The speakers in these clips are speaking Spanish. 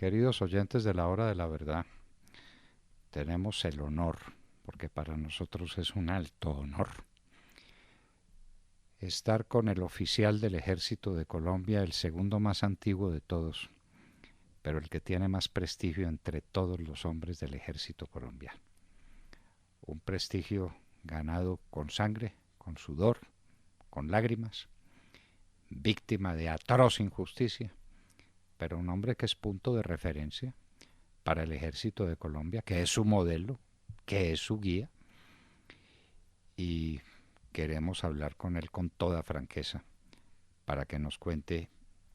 Queridos oyentes de la hora de la verdad, tenemos el honor, porque para nosotros es un alto honor, estar con el oficial del Ejército de Colombia, el segundo más antiguo de todos, pero el que tiene más prestigio entre todos los hombres del Ejército colombiano. Un prestigio ganado con sangre, con sudor, con lágrimas, víctima de atroz injusticia, pero un hombre que es punto de referencia para el Ejército de Colombia, que es su modelo, que es su guía, y queremos hablar con él con toda franqueza para que nos cuente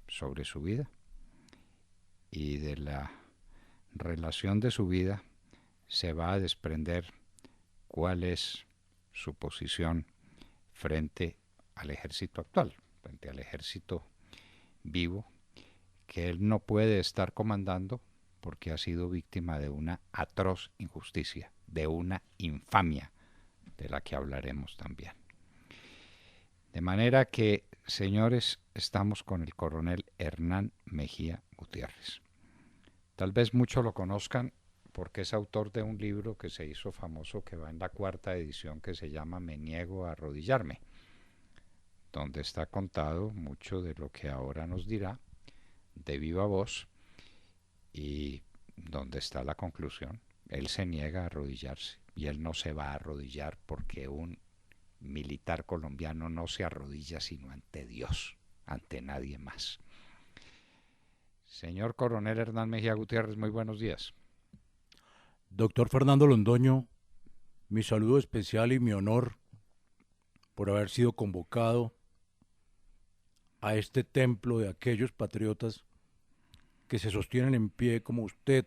sobre su vida y de la relación de su vida se va a desprender cuál es su posición frente al ejército actual, frente al ejército vivo, que él no puede estar comandando porque ha sido víctima de una atroz injusticia, de una infamia, de la que hablaremos también. De manera que, señores, estamos con el coronel Hernán Mejía Gutiérrez. Tal vez muchos lo conozcan porque es autor de un libro que se hizo famoso, que va en la cuarta edición, que se llama Me niego a arrodillarme, donde está contado mucho de lo que ahora nos dirá de viva voz y donde está la conclusión. Él se niega a arrodillarse y él no se va a arrodillar porque un militar colombiano no se arrodilla sino ante Dios, ante nadie más. Señor coronel Hernán Mejía Gutiérrez, muy buenos días. Doctor Fernando Londoño, mi saludo especial y mi honor por haber sido convocado a este templo de aquellos patriotas que se sostienen en pie como usted,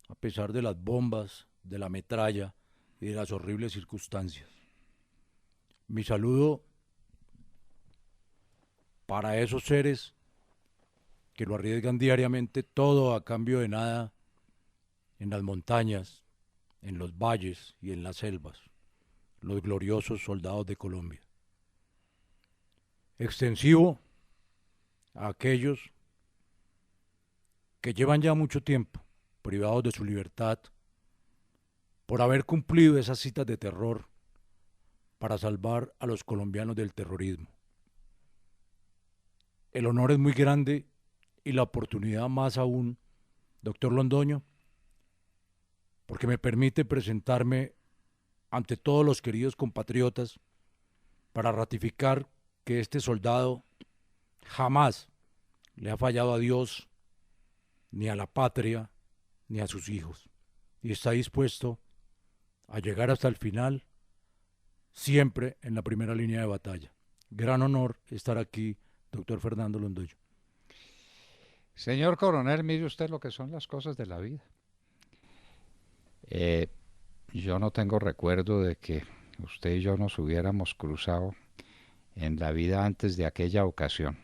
a pesar de las bombas, de la metralla y de las horribles circunstancias. Mi saludo para esos seres que lo arriesgan diariamente todo a cambio de nada en las montañas, en los valles y en las selvas, los gloriosos soldados de Colombia. Extensivo a aquellos que llevan ya mucho tiempo privados de su libertad por haber cumplido esas citas de terror para salvar a los colombianos del terrorismo. El honor es muy grande y la oportunidad más aún, doctor Londoño, porque me permite presentarme ante todos los queridos compatriotas para ratificar que este soldado jamás le ha fallado a Dios, ni a la patria, ni a sus hijos, y está dispuesto a llegar hasta el final, siempre en la primera línea de batalla. Gran honor estar aquí, doctor Fernando Londoño. Señor coronel, mire usted lo que son las cosas de la vida. Eh, yo no tengo recuerdo de que usted y yo nos hubiéramos cruzado en la vida antes de aquella ocasión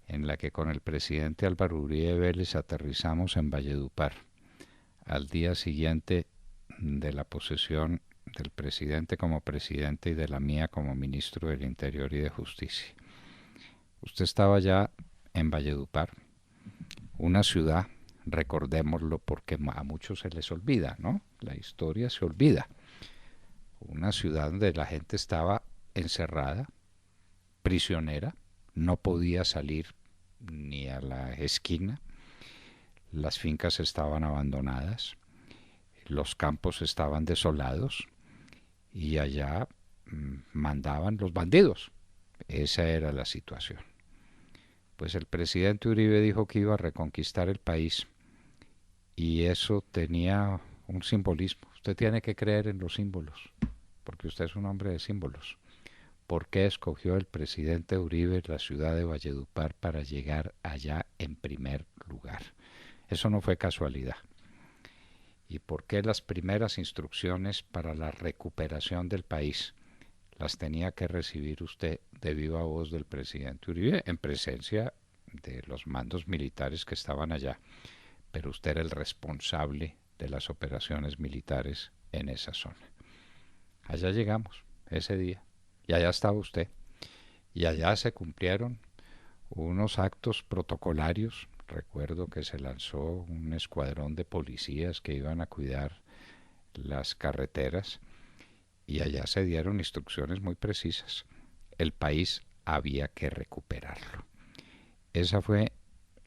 en la que con el presidente Álvaro Uribe Vélez aterrizamos en Valledupar al día siguiente de la posesión del presidente como presidente y de la mía como ministro del Interior y de Justicia. Usted estaba ya en Valledupar, una ciudad, recordémoslo porque a muchos se les olvida, ¿no? La historia se olvida. Una ciudad donde la gente estaba encerrada, prisionera, no podía salir ni a la esquina, las fincas estaban abandonadas, los campos estaban desolados y allá mandaban los bandidos. Esa era la situación. Pues el presidente Uribe dijo que iba a reconquistar el país y eso tenía un simbolismo. Usted tiene que creer en los símbolos, porque usted es un hombre de símbolos. ¿Por qué escogió el presidente Uribe la ciudad de Valledupar para llegar allá en primer lugar? Eso no fue casualidad. ¿Y por qué las primeras instrucciones para la recuperación del país las tenía que recibir usted de viva voz del presidente Uribe en presencia de los mandos militares que estaban allá? Pero usted era el responsable de las operaciones militares en esa zona. Allá llegamos ese día y allá estaba usted y allá se cumplieron unos actos protocolarios recuerdo que se lanzó un escuadrón de policías que iban a cuidar las carreteras y allá se dieron instrucciones muy precisas. El país había que recuperarlo. Esa fue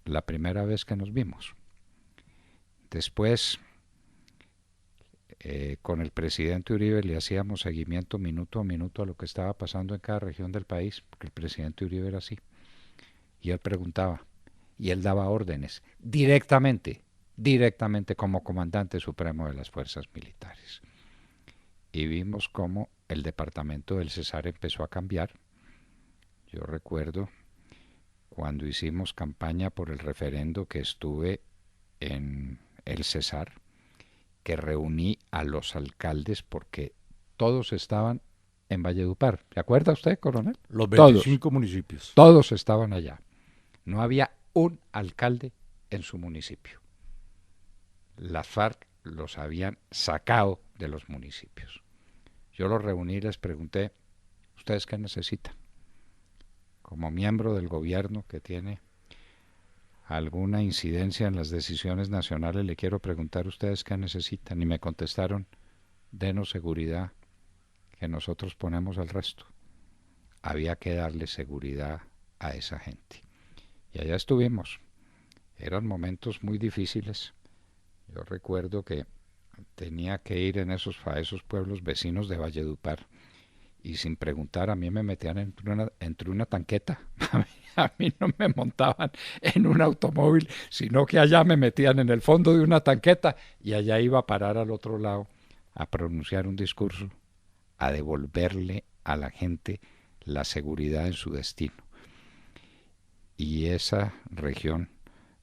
la primera vez que nos vimos. Después, con el presidente Uribe le hacíamos seguimiento minuto a minuto a lo que estaba pasando en cada región del país, porque el presidente Uribe era así. Y él preguntaba, y él daba órdenes directamente como comandante supremo de las fuerzas militares. Y vimos cómo el departamento del Cesar empezó a cambiar. Yo recuerdo cuando hicimos campaña por el referendo que estuve en el Cesar, que reuní a los alcaldes porque todos estaban en Valledupar. ¿Se acuerda usted, coronel? Los Todos, 25 municipios. todos estaban allá. No había un alcalde en su municipio. Las FARC los habían sacado de los municipios. Yo los reuní y les pregunté, ¿ustedes qué necesitan? Como miembro del gobierno que tiene alguna incidencia en las decisiones nacionales, le quiero preguntar a ustedes qué necesitan. Y me contestaron, denos seguridad, que nosotros ponemos al resto. Había que darle seguridad a esa gente. Y allá estuvimos. Eran momentos muy difíciles. Yo recuerdo que tenía que ir a esos pueblos vecinos de Valledupar y sin preguntar a mí me metían entre una tanqueta. A mí no me montaban en un automóvil, sino que allá me metían en el fondo de una tanqueta y allá iba a parar al otro lado a pronunciar un discurso, a devolverle a la gente la seguridad en su destino. Y esa región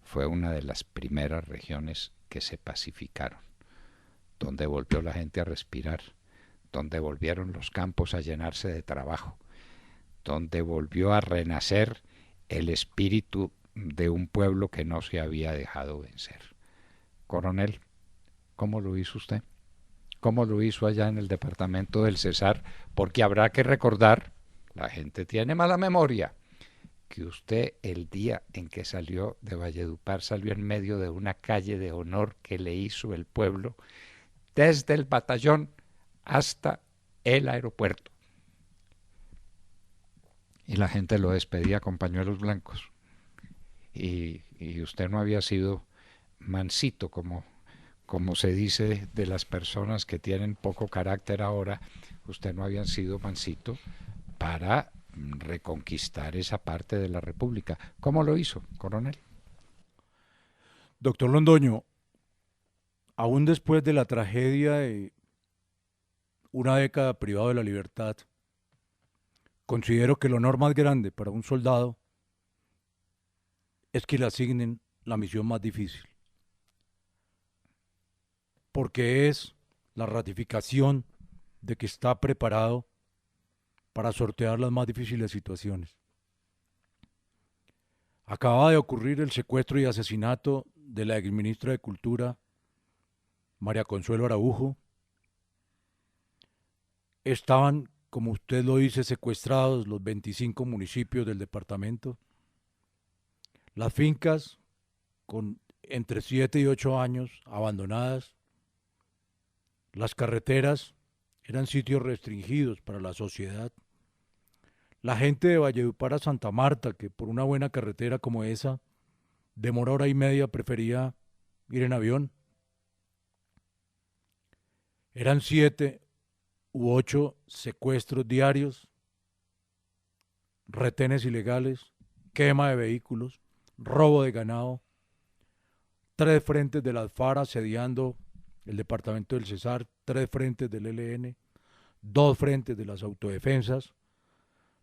fue una de las primeras regiones que se pacificaron, donde volvió la gente a respirar, donde volvieron los campos a llenarse de trabajo, donde volvió a renacer el espíritu de un pueblo que no se había dejado vencer. Coronel, ¿cómo lo hizo usted? ¿Cómo lo hizo allá en el departamento del Cesar? Porque habrá que recordar, la gente tiene mala memoria, que usted el día en que salió de Valledupar salió en medio de una calle de honor que le hizo el pueblo desde el batallón hasta el aeropuerto. Y la gente lo despedía con pañuelos blancos. Y usted no había sido mansito, como se dice de las personas que tienen poco carácter ahora. Usted no había sido mansito para reconquistar esa parte de la República. ¿Cómo lo hizo, coronel? Doctor Londoño, aún después de la tragedia de una década privado de la libertad, considero que el honor más grande para un soldado es que le asignen la misión más difícil, porque es la ratificación de que está preparado para sortear las más difíciles situaciones. Acaba de ocurrir el secuestro y asesinato de la exministra de Cultura, María Consuelo Araujo. Estaban, como usted lo dice, secuestrados los 25 municipios del departamento. Las fincas con entre 7 y 8 años abandonadas. Las carreteras eran sitios restringidos para la sociedad. La gente de Valledupar a Santa Marta, que por una buena carretera como esa, demora hora y media, prefería ir en avión. Eran 7 u 8 secuestros diarios, retenes ilegales, quema de vehículos, robo de ganado, 3 frentes de las FARC asediando el departamento del Cesar, 3 frentes del ELN, 2 frentes de las autodefensas,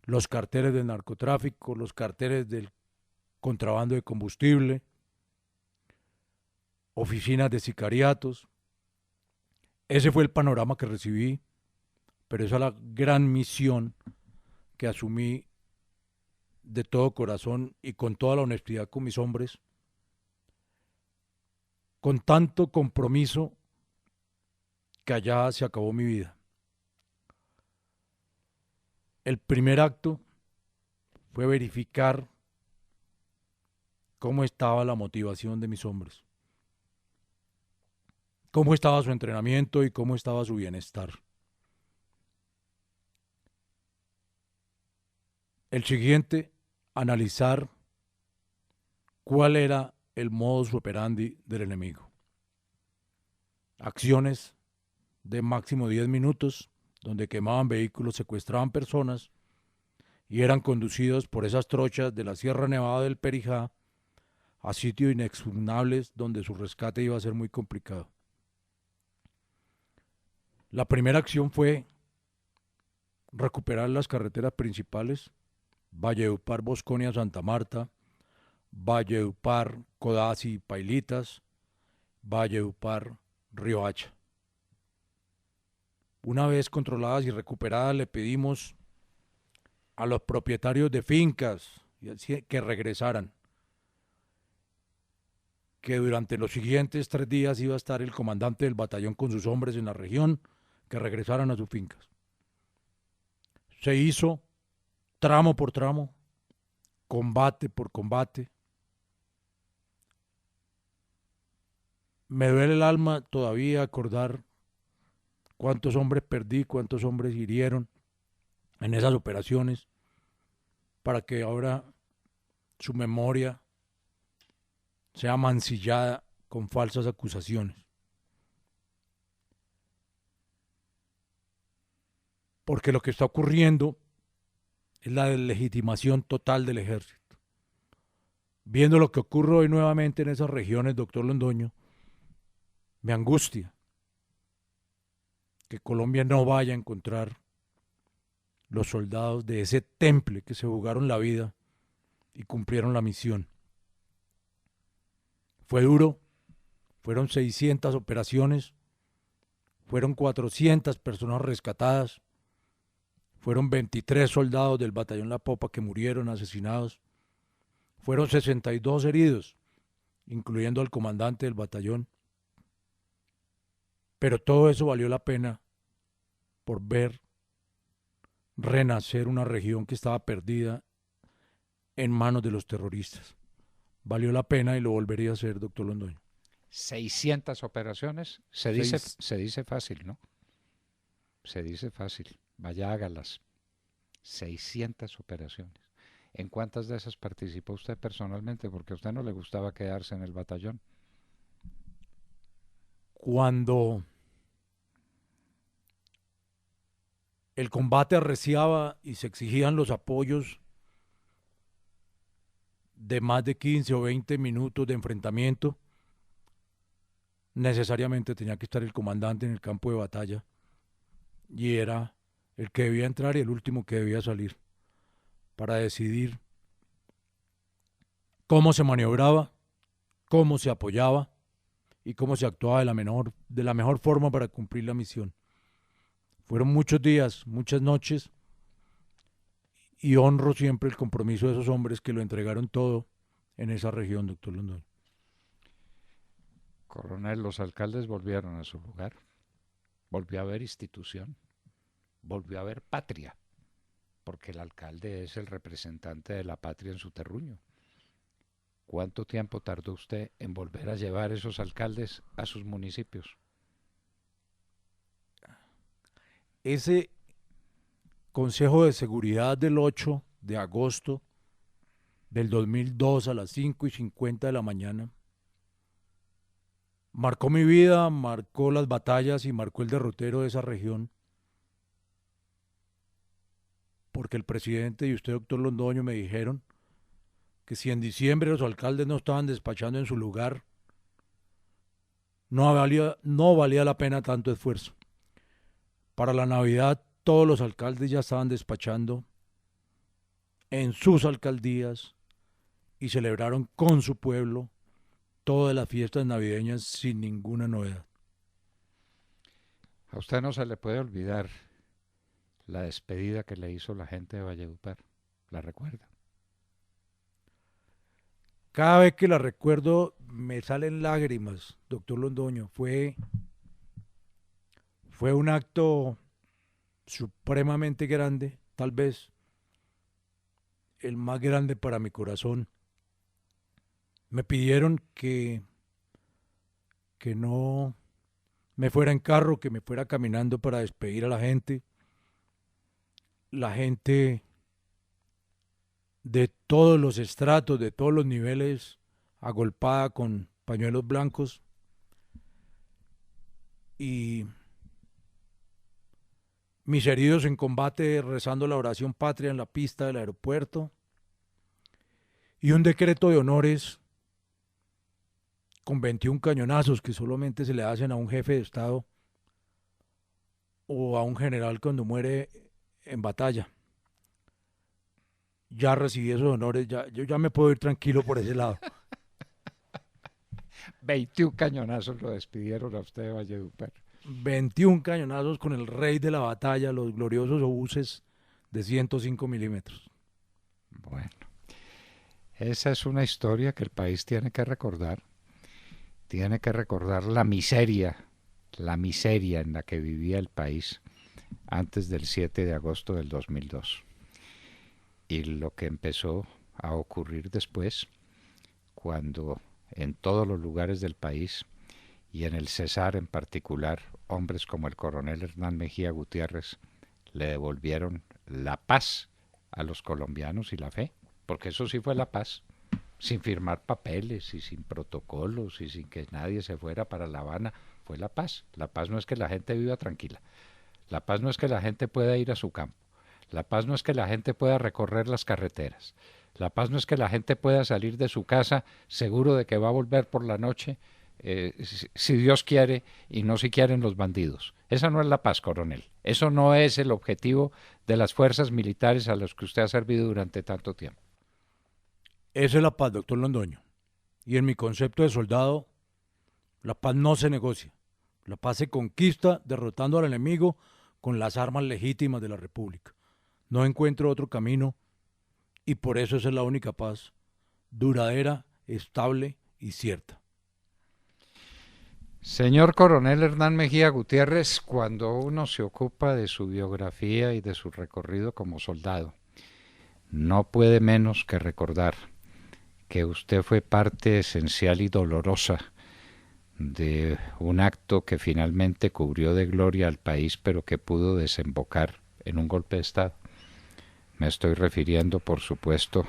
los carteles del narcotráfico, los carteles del contrabando de combustible, oficinas de sicariatos. Ese fue el panorama que recibí, pero esa es la gran misión que asumí de todo corazón y con toda la honestidad con mis hombres, con tanto compromiso que allá se acabó mi vida. El primer acto fue verificar cómo estaba la motivación de mis hombres, cómo estaba su entrenamiento y cómo estaba su bienestar. El siguiente, analizar cuál era el modus operandi del enemigo. Acciones de máximo 10 minutos, donde quemaban vehículos, secuestraban personas y eran conducidos por esas trochas de la Sierra Nevada del Perijá a sitios inexpugnables donde su rescate iba a ser muy complicado. La primera acción fue recuperar las carreteras principales, Valledupar, Bosconia, Santa Marta, Valledupar, Codazzi, Pailitas, Valledupar, Riohacha. Una vez controladas y recuperadas, le pedimos a los propietarios de fincas que regresaran, que durante los siguientes 3 días iba a estar el comandante del batallón con sus hombres en la región, que regresaran a sus fincas. Se hizo tramo por tramo, combate por combate. Me duele el alma todavía acordar cuántos hombres perdí, cuántos hombres hirieron en esas operaciones, para que ahora su memoria sea mancillada con falsas acusaciones. Porque lo que está ocurriendo es la deslegitimación total del ejército. Viendo lo que ocurre hoy nuevamente en esas regiones, doctor Londoño, me angustia que Colombia no vaya a encontrar los soldados de ese temple que se jugaron la vida y cumplieron la misión. Fue duro, fueron 600 operaciones, fueron 400 personas rescatadas, fueron 23 soldados del batallón La Popa que murieron asesinados, fueron 62 heridos, incluyendo al comandante del batallón. Pero todo eso valió la pena por ver renacer una región que estaba perdida en manos de los terroristas. Valió la pena y lo volvería a hacer, doctor Londoño. 600 operaciones, se dice fácil, ¿no? Se dice fácil, vaya hágalas. 600 operaciones. ¿En cuántas de esas participó usted personalmente? Porque a usted no le gustaba quedarse en el batallón. Cuando el combate arreciaba y se exigían los apoyos de más de 15 o 20 minutos de enfrentamiento, necesariamente tenía que estar el comandante en el campo de batalla y era el que debía entrar y el último que debía salir para decidir cómo se maniobraba, cómo se apoyaba y cómo se actuaba de la mejor forma para cumplir la misión. Fueron muchos días, muchas noches, y honro siempre el compromiso de esos hombres que lo entregaron todo en esa región, doctor Londoño. Coronel, los alcaldes volvieron a su lugar. Volvió a haber institución. Volvió a haber patria. Porque el alcalde es el representante de la patria en su terruño. ¿Cuánto tiempo tardó usted en volver a llevar esos alcaldes a sus municipios? Ese Consejo de Seguridad del 8 de agosto del 2002 a las 5:50 de la mañana marcó mi vida, marcó las batallas y marcó el derrotero de esa región, porque el presidente y usted, doctor Londoño, me dijeron que si en diciembre los alcaldes no estaban despachando en su lugar, no valía la pena tanto esfuerzo. Para la Navidad todos los alcaldes ya estaban despachando en sus alcaldías y celebraron con su pueblo todas las fiestas navideñas sin ninguna novedad. A usted no se le puede olvidar la despedida que le hizo la gente de Valledupar. ¿La recuerda? Cada vez que la recuerdo me salen lágrimas, doctor Londoño. Fue un acto supremamente grande, tal vez el más grande para mi corazón, Me pidieron que no me fuera en carro, que me fuera caminando para despedir a la gente. La gente de todos los estratos, de todos los niveles, agolpada con pañuelos blancos. Y mis heridos en combate rezando la oración patria en la pista del aeropuerto. Y un decreto de honores con 21 cañonazos que solamente se le hacen a un jefe de Estado o a un general cuando muere en batalla. Ya recibí esos honores, yo ya me puedo ir tranquilo por ese lado. 21 cañonazos lo despidieron a usted de Valledupar. 21 cañonazos con el rey de la batalla, los gloriosos obuses de 105 milímetros. Bueno, esa es una historia que el país tiene que recordar. Tiene que recordar la miseria en la que vivía el país antes del 7 de agosto del 2002. Y lo que empezó a ocurrir después, cuando en todos los lugares del país y en el Cesar en particular, hombres como el coronel Hernán Mejía Gutiérrez le devolvieron la paz a los colombianos y la fe, porque eso sí fue la paz, sin firmar papeles y sin protocolos y sin que nadie se fuera para La Habana, fue la paz. La paz no es que la gente viva tranquila, la paz no es que la gente pueda ir a su campo, la paz no es que la gente pueda recorrer las carreteras, la paz no es que la gente pueda salir de su casa seguro de que va a volver por la noche, si Dios quiere y no si quieren los bandidos. Esa no es la paz, coronel. Eso no es el objetivo de las fuerzas militares a las que usted ha servido durante tanto tiempo. Esa es la paz, doctor Londoño. Y en mi concepto de soldado, la paz no se negocia. La paz se conquista derrotando al enemigo con las armas legítimas de la República. No encuentro otro camino y por eso esa es la única paz duradera, estable y cierta. Señor coronel Hernán Mejía Gutiérrez, cuando uno se ocupa de su biografía y de su recorrido como soldado, no puede menos que recordar que usted fue parte esencial y dolorosa de un acto que finalmente cubrió de gloria al país, pero que pudo desembocar en un golpe de Estado. Me estoy refiriendo, por supuesto,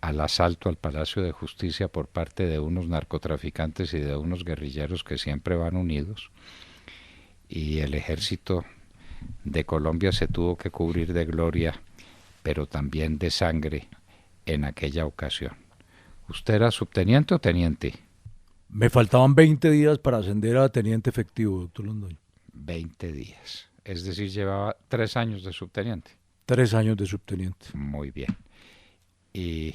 al asalto al Palacio de Justicia por parte de unos narcotraficantes y de unos guerrilleros que siempre van unidos, y el ejército de Colombia se tuvo que cubrir de gloria, pero también de sangre en aquella ocasión. ¿Usted era subteniente o teniente? Me faltaban 20 días para ascender a teniente efectivo, doctor Londoño. 20 días. Es decir, llevaba 3 años de subteniente. 3 años de subteniente. Muy bien. ¿Y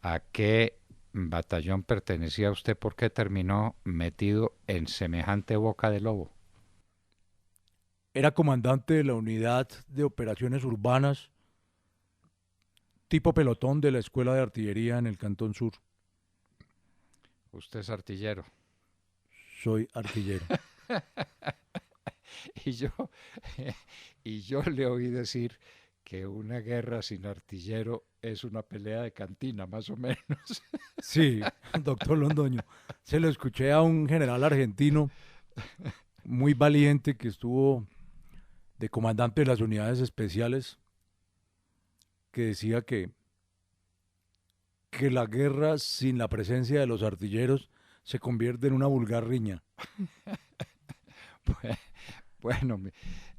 a qué batallón pertenecía usted? ¿Por qué terminó metido en semejante boca de lobo? Era comandante de la unidad de operaciones urbanas, tipo pelotón de la Escuela de Artillería en el Cantón Sur. Usted es artillero. Soy artillero. y yo y yo le oí decir que una guerra sin artillero es una pelea de cantina, más o menos. Sí, doctor Londoño. Se lo escuché a un general argentino muy valiente que estuvo de comandante de las unidades especiales, que decía que la guerra sin la presencia de los artilleros se convierte en una vulgar riña. Bueno,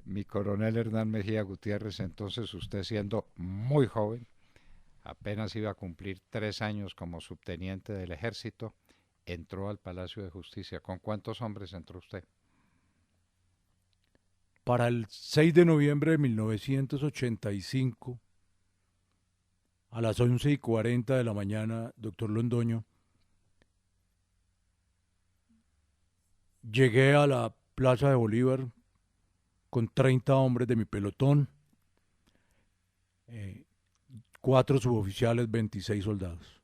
mi coronel Hernán Mejía Gutiérrez, entonces usted siendo muy joven, apenas iba a cumplir 3 años como subteniente del ejército, entró al Palacio de Justicia. ¿Con cuántos hombres entró usted? Para el 6 de noviembre de 1985, a las 11:40 de la mañana, doctor Londoño, llegué a la Plaza de Bolívar con 30 hombres de mi pelotón, 4 suboficiales, 26 soldados.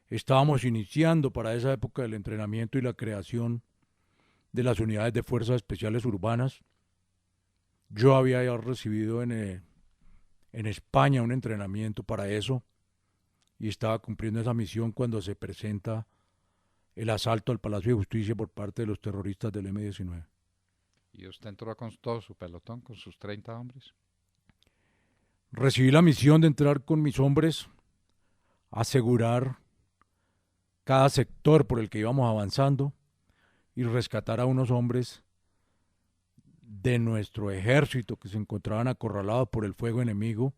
Estábamos iniciando para esa época el entrenamiento y la creación de las unidades de fuerzas especiales urbanas. Yo había ya recibido en España un entrenamiento para eso y estaba cumpliendo esa misión cuando se presenta el asalto al Palacio de Justicia por parte de los terroristas del M-19. ¿Y usted entró con todo su pelotón, con sus 30 hombres? Recibí la misión de entrar con mis hombres, asegurar cada sector por el que íbamos avanzando y rescatar a unos hombres de nuestro ejército que se encontraban acorralados por el fuego enemigo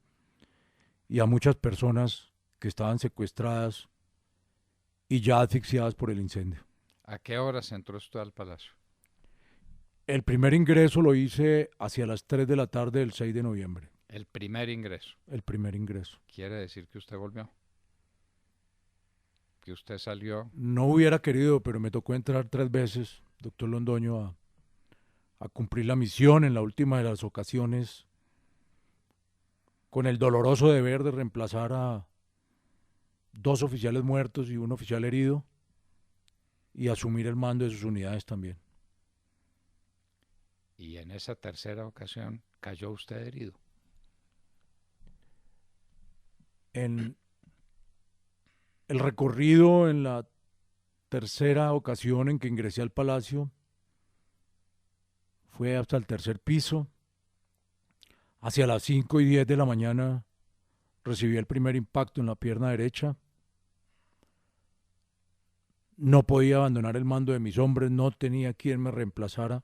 y a muchas personas que estaban secuestradas y ya asfixiadas por el incendio. ¿A qué horas entró usted al palacio? El primer ingreso lo hice hacia las 3 de la tarde del 6 de noviembre. El primer ingreso. El primer ingreso. ¿Quiere decir que usted volvió? ¿Que usted salió? No hubiera querido, pero me tocó entrar 3 veces, doctor Londoño, a cumplir la misión en la última de las ocasiones, con el doloroso deber de reemplazar a 2 oficiales muertos y un oficial herido y asumir el mando de sus unidades también. Y en esa tercera ocasión cayó usted herido. En el recorrido, en la tercera ocasión en que ingresé al palacio, fue hasta el tercer piso. Hacia las 5:10 de la mañana recibí el primer impacto en la pierna derecha. No podía abandonar el mando de mis hombres, no tenía quien me reemplazara.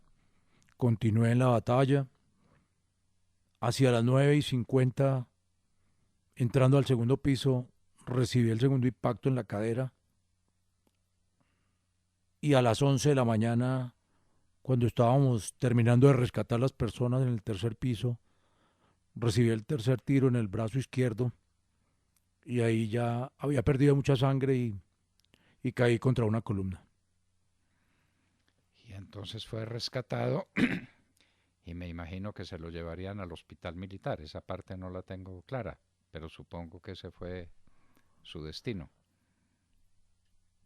Continué en la batalla. Hacia las 9:50, entrando al segundo piso, recibí el segundo impacto en la cadera. Y a las 11 de la mañana, cuando estábamos terminando de rescatar las personas en el tercer piso, recibí el tercer tiro en el brazo izquierdo y ahí ya había perdido mucha sangre y caí contra una columna. Y entonces fue rescatado y me imagino que se lo llevarían al hospital militar. Esa parte no la tengo clara, pero supongo que ese fue su destino.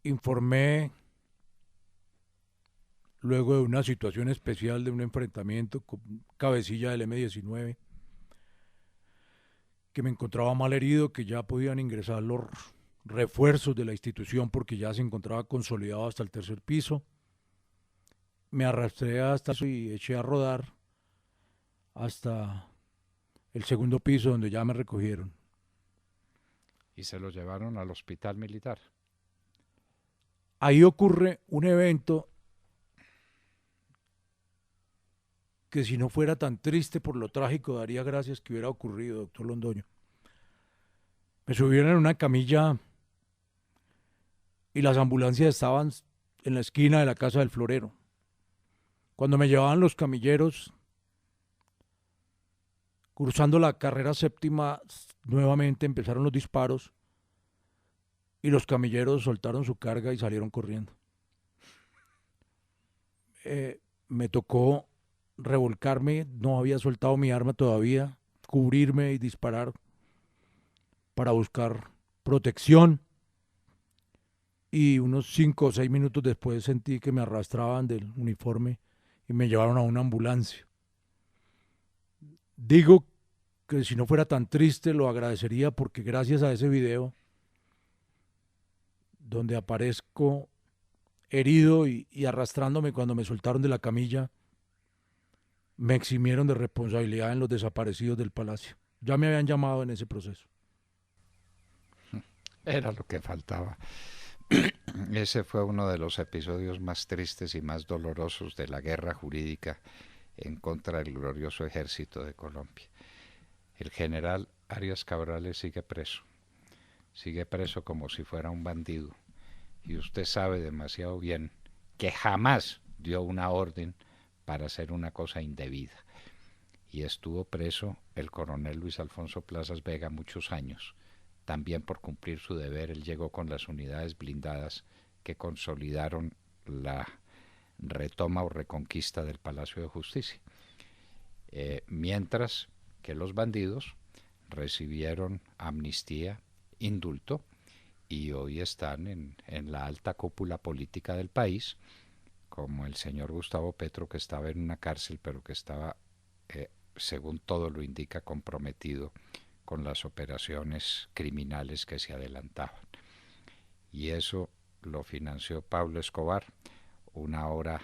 Informé, luego de una situación especial de un enfrentamiento con cabecilla del M-19, que me encontraba mal herido, que ya podían ingresar los refuerzos de la institución porque ya se encontraba consolidado hasta el tercer piso. Me arrastré hasta eso y eché a rodar hasta el segundo piso donde ya me recogieron. Y se lo llevaron al hospital militar. Ahí ocurre un evento que si no fuera tan triste por lo trágico daría gracias que hubiera ocurrido, doctor Londoño. Me subieron en una camilla y las ambulancias estaban en la esquina de la casa del florero. Cuando me llevaban los camilleros, cruzando la carrera séptima, nuevamente empezaron los disparos y los camilleros soltaron su carga y salieron corriendo. Me tocó revolcarme, no había soltado mi arma todavía, cubrirme y disparar para buscar protección. Y unos 5 o 6 minutos después sentí que me arrastraban del uniforme y me llevaron a una ambulancia. Digo que si no fuera tan triste lo agradecería porque gracias a ese video donde aparezco herido y arrastrándome cuando me soltaron de la camilla, me eximieron de responsabilidad en los desaparecidos del palacio. Ya me habían llamado en ese proceso. Era lo que faltaba. Ese fue uno de los episodios más tristes y más dolorosos de la guerra jurídica en contra del glorioso ejército de Colombia. El general Arias Cabrales sigue preso como si fuera un bandido. Y usted sabe demasiado bien que jamás dio una orden para hacer una cosa indebida. Y estuvo preso el coronel Luis Alfonso Plazas Vega muchos años. También por cumplir su deber, él llegó con las unidades blindadas que consolidaron la retoma o reconquista del Palacio de Justicia. Mientras que los bandidos recibieron amnistía, indulto, y hoy están en la alta cúpula política del país, como el señor Gustavo Petro, que estaba en una cárcel, pero que estaba, según todo lo indica, comprometido con las operaciones criminales que se adelantaban. Y eso lo financió Pablo Escobar, una hora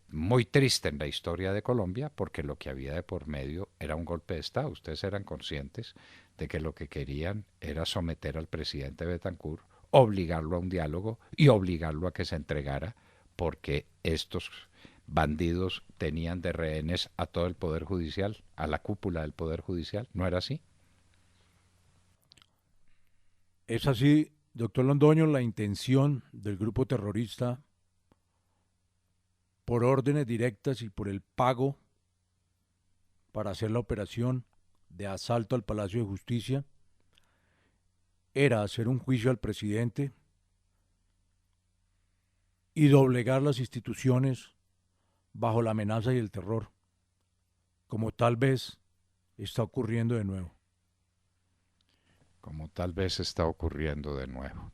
muy triste en la historia de Colombia, porque lo que había de por medio era un golpe de Estado. Ustedes eran conscientes de que lo que querían era someter al presidente Betancourt, obligarlo a un diálogo y obligarlo a que se entregara, porque estos bandidos tenían de rehenes a todo el Poder Judicial, a la cúpula del Poder Judicial. ¿No era así? Es así, doctor Londoño, la intención del grupo terrorista, por órdenes directas y por el pago para hacer la operación de asalto al Palacio de Justicia, era hacer un juicio al presidente y doblegar las instituciones bajo la amenaza y el terror, como tal vez está ocurriendo de nuevo. Como tal vez está ocurriendo de nuevo.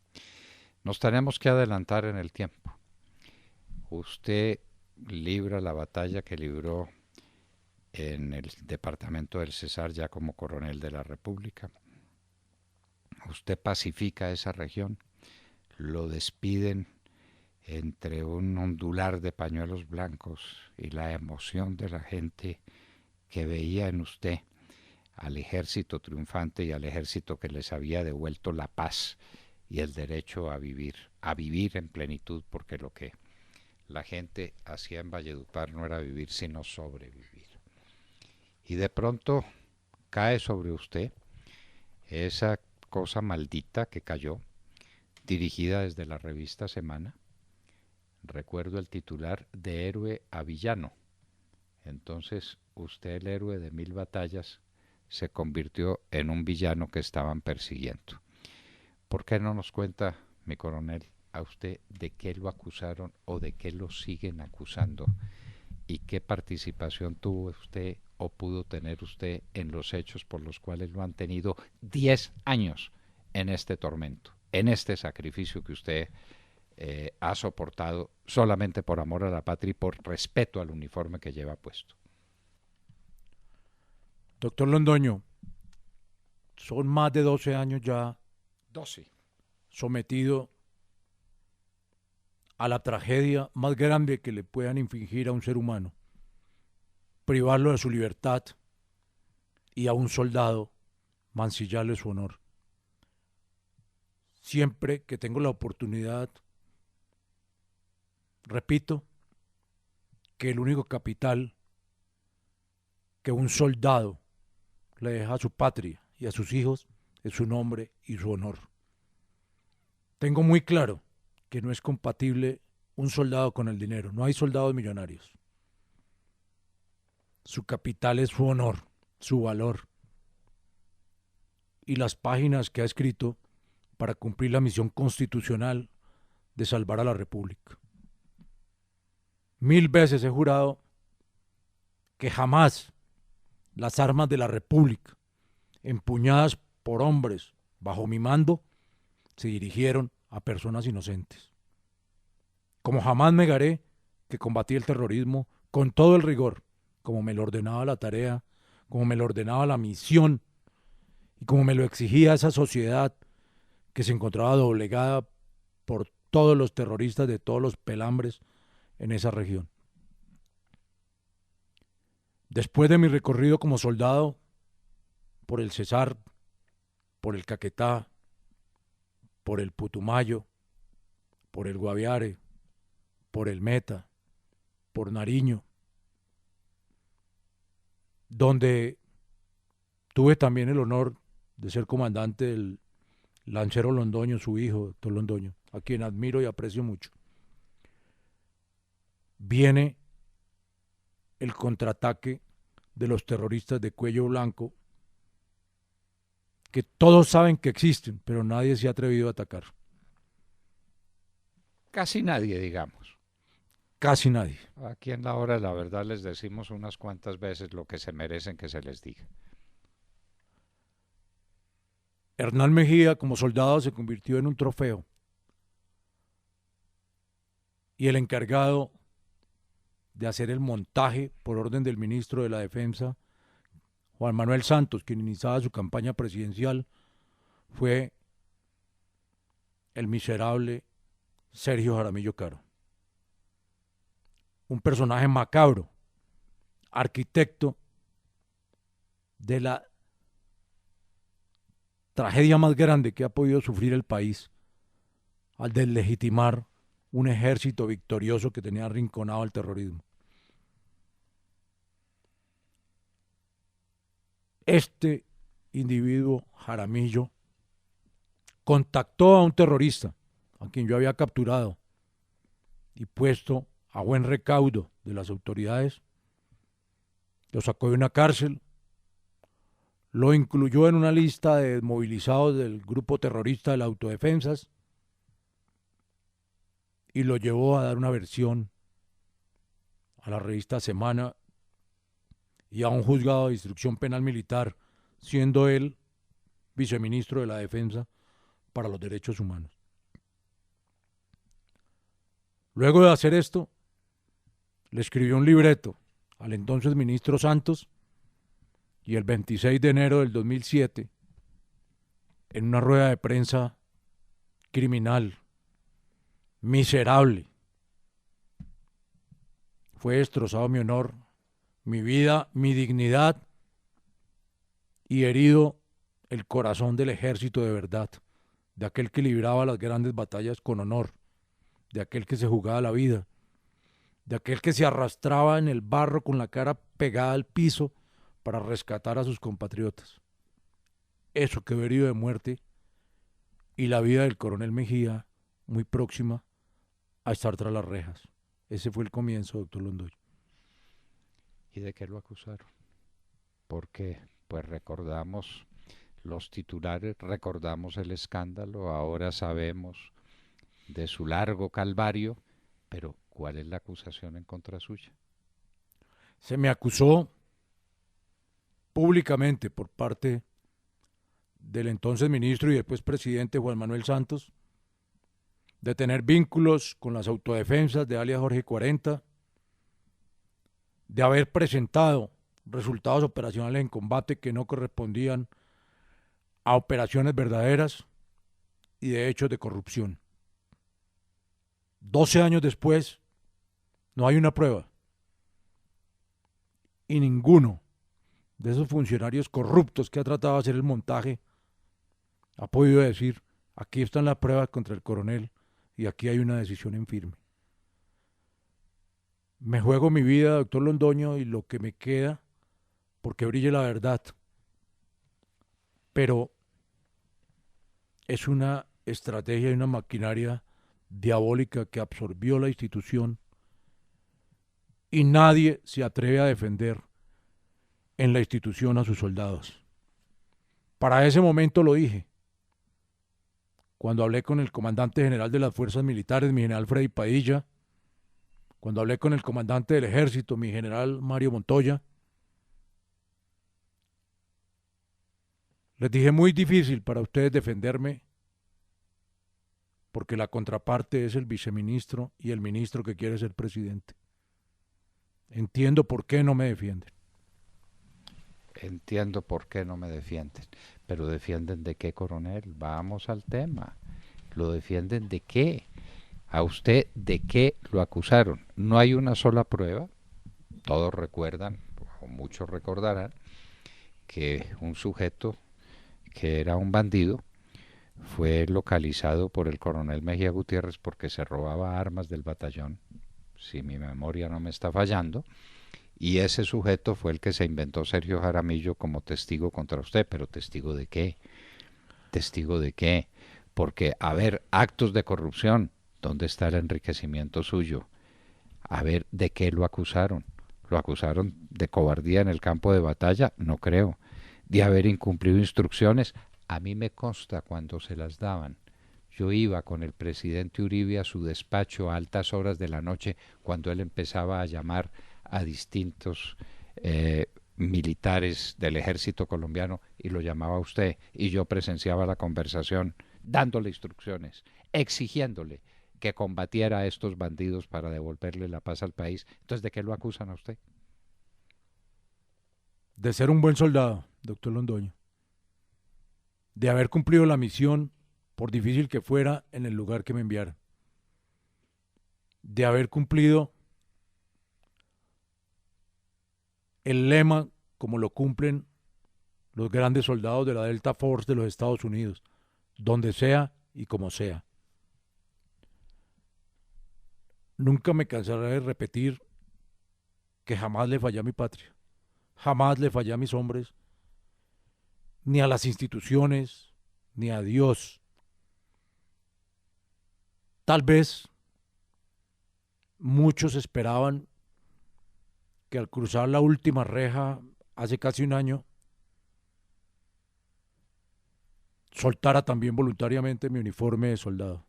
Nos tenemos que adelantar en el tiempo. Usted libra la batalla que libró en el departamento del Cesar ya como coronel de la República. Usted pacifica esa región, lo despiden entre un ondular de pañuelos blancos y la emoción de la gente que veía en usted al ejército triunfante y al ejército que les había devuelto la paz y el derecho a vivir en plenitud, porque lo que la gente hacía en Valledupar no era vivir, sino sobrevivir. Y de pronto cae sobre usted esa cosa maldita que cayó, dirigida desde la revista Semana. Recuerdo el titular: de héroe a villano. Entonces usted, el héroe de 1000 batallas, se convirtió en un villano que estaban persiguiendo. ¿Por qué no nos cuenta, mi coronel, a usted de qué lo acusaron o de qué lo siguen acusando y qué participación tuvo usted o pudo tener usted en los hechos por los cuales lo han tenido 10 años en este tormento, en este sacrificio que usted ha soportado solamente por amor a la patria y por respeto al uniforme que lleva puesto? Doctor Londoño, son más de 12 años ya 12. sometido a la tragedia más grande que le puedan infligir a un ser humano, privarlo de su libertad y a un soldado mancillarle su honor. Siempre que tengo la oportunidad, repito que el único capital que un soldado le deja a su patria y a sus hijos es su nombre y su honor. Tengo muy claro que no es compatible un soldado con el dinero. No hay soldados millonarios. Su capital es su honor, su valor y las páginas que ha escrito para cumplir la misión constitucional de salvar a la República. 1000 veces he jurado que jamás las armas de la República, empuñadas por hombres bajo mi mando, se dirigieron a personas inocentes. Como jamás negaré que combatí el terrorismo con todo el rigor, como me lo ordenaba la tarea, como me lo ordenaba la misión y como me lo exigía esa sociedad que se encontraba doblegada por todos los terroristas de todos los pelambres en esa región. Después de mi recorrido como soldado por el Cesar, por el Caquetá, por el Putumayo, por el Guaviare, por el Meta, por Nariño, donde tuve también el honor de ser comandante del Lancero Londoño, su hijo, doctor Londoño, a quien admiro y aprecio mucho. Viene el contraataque de los terroristas de cuello blanco, que todos saben que existen, pero nadie se ha atrevido a atacar. Casi nadie, digamos. Casi nadie. Aquí en la hora de la verdad les decimos unas cuantas veces lo que se merecen que se les diga. Hernán Mejía, como soldado, se convirtió en un trofeo. Y el encargado de hacer el montaje por orden del ministro de la Defensa, Juan Manuel Santos, quien iniciaba su campaña presidencial, fue el miserable Sergio Jaramillo Caro. Un personaje macabro, arquitecto de la tragedia más grande que ha podido sufrir el país al deslegitimar un ejército victorioso que tenía arrinconado al terrorismo. Este individuo, Jaramillo, contactó a un terrorista a quien yo había capturado y puesto a buen recaudo de las autoridades, lo sacó de una cárcel, lo incluyó en una lista de desmovilizados del grupo terrorista de las autodefensas y lo llevó a dar una versión a la revista Semana y a un juzgado de instrucción penal militar, siendo él viceministro de la Defensa para los Derechos Humanos. Luego de hacer esto, le escribió un libreto al entonces ministro Santos y el 26 de enero del 2007, en una rueda de prensa criminal, miserable, fue destrozado mi honor, mi vida, mi dignidad y herido el corazón del ejército de verdad, de aquel que libraba las grandes batallas con honor, de aquel que se jugaba la vida, de aquel que se arrastraba en el barro con la cara pegada al piso para rescatar a sus compatriotas. Eso quedó herido de muerte y la vida del coronel Mejía muy próxima a estar tras las rejas. Ese fue el comienzo, doctor Londoño. ¿Y de qué lo acusaron? Porque, pues recordamos los titulares, recordamos el escándalo, ahora sabemos de su largo calvario, pero ¿cuál es la acusación en contra suya? Se me acusó públicamente por parte del entonces ministro y después presidente Juan Manuel Santos de tener vínculos con las autodefensas de alias Jorge 40, de haber presentado resultados operacionales en combate que no correspondían a operaciones verdaderas y de hechos de corrupción. 12 años después, no hay una prueba. Y ninguno de esos funcionarios corruptos que ha tratado de hacer el montaje ha podido decir, aquí están las pruebas contra el coronel y aquí hay una decisión en firme. Me juego mi vida, doctor Londoño, y lo que me queda, porque brille la verdad. Pero es una estrategia y una maquinaria diabólica que absorbió la institución y nadie se atreve a defender en la institución a sus soldados. Para ese momento lo dije, cuando hablé con el comandante general de las fuerzas militares, mi general Freddy Padilla, cuando hablé con el comandante del ejército, mi general Mario Montoya, les dije, muy difícil para ustedes defenderme, porque la contraparte es el viceministro y el ministro que quiere ser presidente. Entiendo por qué no me defienden. Entiendo por qué no me defienden, pero ¿defienden de qué, coronel? Vamos al tema. ¿Lo defienden de qué? ¿A usted de qué lo acusaron? No hay una sola prueba. Todos recuerdan, o muchos recordarán, que un sujeto que era un bandido fue localizado por el coronel Mejía Gutiérrez porque se robaba armas del batallón, si mi memoria no me está fallando, y ese sujeto fue el que se inventó Sergio Jaramillo como testigo contra usted. ¿Pero testigo de qué? ¿Testigo de qué? Porque, a ver, actos de corrupción, ¿dónde está el enriquecimiento suyo? A ver, ¿de qué lo acusaron? ¿Lo acusaron de cobardía en el campo de batalla? No creo. ¿De haber incumplido instrucciones? A mí me consta cuando se las daban. Yo iba con el presidente Uribe a su despacho a altas horas de la noche cuando él empezaba a llamar a distintos militares del ejército colombiano y lo llamaba a usted y yo presenciaba la conversación dándole instrucciones, exigiéndole que combatiera a estos bandidos para devolverle la paz al país. Entonces, ¿de qué lo acusan a usted? de ser un buen soldado, doctor Londoño, de haber cumplido la misión, por difícil que fuera, en el lugar que me enviaron, de haber cumplido el lema como lo cumplen los grandes soldados de la Delta Force de los Estados Unidos, donde sea y como sea. Nunca me cansaré de repetir que jamás le fallé a mi patria, jamás le fallé a mis hombres, ni a las instituciones, ni a Dios. Tal vez muchos esperaban que al cruzar la última reja hace casi un año, soltara también voluntariamente mi uniforme de soldado.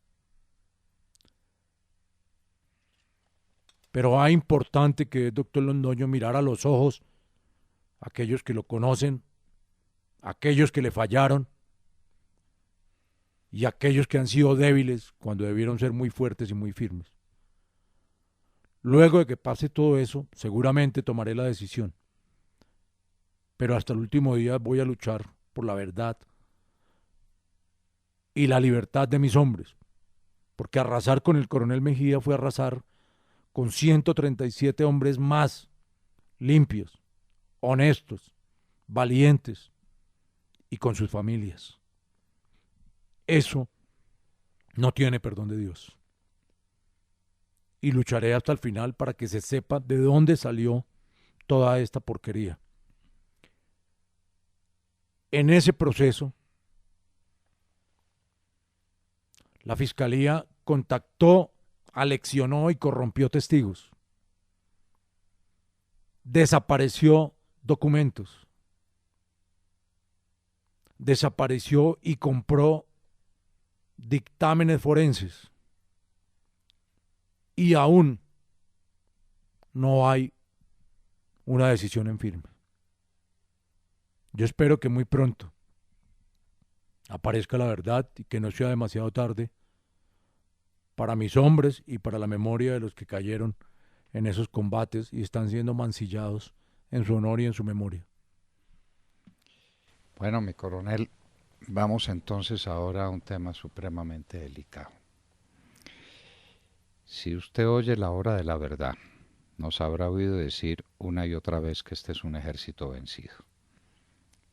Pero es importante que el doctor Londoño mirara a los ojos a aquellos que lo conocen, a aquellos que le fallaron y a aquellos que han sido débiles cuando debieron ser muy fuertes y muy firmes. Luego de que pase todo eso, seguramente tomaré la decisión. Pero hasta el último día voy a luchar por la verdad y la libertad de mis hombres. Porque arrasar con el coronel Mejía fue arrasar con 137 hombres más, limpios, honestos, valientes y con sus familias. Eso no tiene perdón de Dios. Y lucharé hasta el final para que se sepa de dónde salió toda esta porquería. En ese proceso, la Fiscalía contactó, aleccionó y corrompió testigos. Desapareció documentos. Desapareció y compró dictámenes forenses. Y aún no hay una decisión en firme. Yo espero que muy pronto aparezca la verdad y que no sea demasiado tarde para mis hombres y para la memoria de los que cayeron en esos combates y están siendo mancillados en su honor y en su memoria. Bueno, mi coronel, vamos entonces ahora a un tema supremamente delicado. Si usted oye la hora de la verdad, nos habrá oído decir una y otra vez que este es un ejército vencido,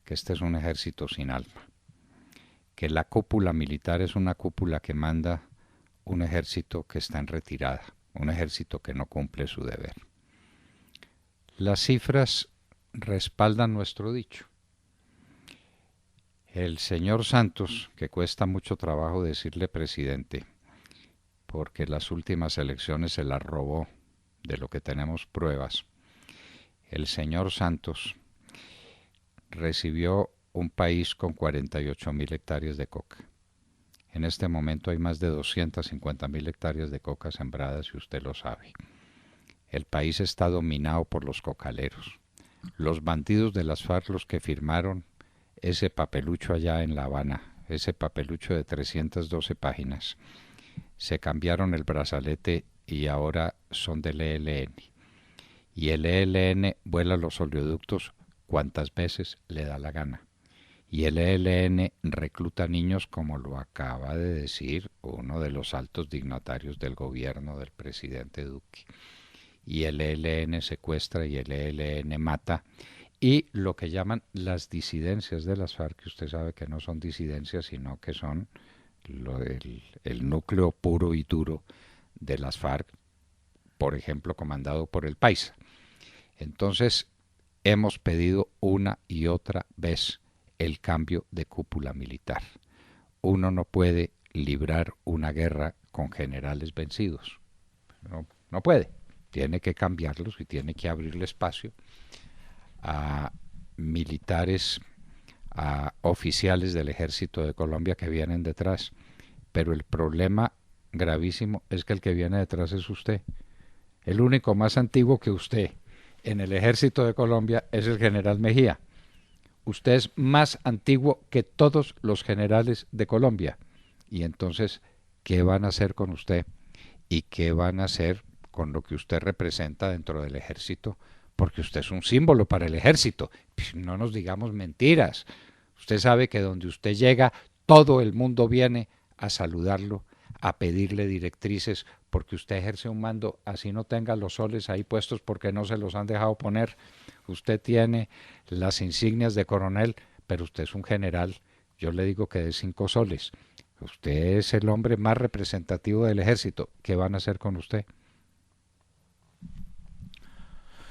que este es un ejército sin alma, que la cúpula militar es una cúpula que manda un ejército que está en retirada, un ejército que no cumple su deber. Las cifras respaldan nuestro dicho. El señor Santos, que cuesta mucho trabajo decirle presidente, porque las últimas elecciones se las robó, de lo que tenemos pruebas, el señor Santos recibió un país con 48.000 hectáreas de coca. En este momento hay más de 250.000 hectáreas de coca sembradas, y usted lo sabe. El país está dominado por los cocaleros. Los bandidos de las FARC, los que firmaron ese papelucho allá en La Habana, ese papelucho de 312 páginas, se cambiaron el brazalete y ahora son del ELN. Y el ELN vuela los oleoductos cuantas veces le da la gana. Y el ELN recluta niños, como lo acaba de decir uno de los altos dignatarios del gobierno del presidente Duque. Y el ELN secuestra y el ELN mata. Y lo que llaman las disidencias de las FARC, que usted sabe que no son disidencias, sino que son el núcleo puro y duro de las FARC, por ejemplo, comandado por el Paisa. Entonces, hemos pedido una y otra vez el cambio de cúpula militar. Uno no puede librar una guerra con generales vencidos. No puede. Tiene que cambiarlos y tiene que abrirle espacio a militares, a oficiales del ejército de Colombia que vienen detrás. Pero el problema gravísimo es que el que viene detrás es usted. El único más antiguo que usted en el ejército de Colombia es el general Mejía. Usted es más antiguo que todos los generales de Colombia. Y entonces, ¿qué van a hacer con usted? ¿Y qué van a hacer con lo que usted representa dentro del ejército porque usted es un símbolo para el ejército. Pues no nos digamos mentiras. Usted sabe que donde usted llega, todo el mundo viene a saludarlo, a pedirle directrices, porque usted ejerce un mando, así no tenga los soles ahí puestos porque no se los han dejado poner. Usted tiene las insignias de coronel, pero usted es un general. Yo le digo que de 5 soles. Usted es el hombre más representativo del ejército. ¿Qué van a hacer con usted?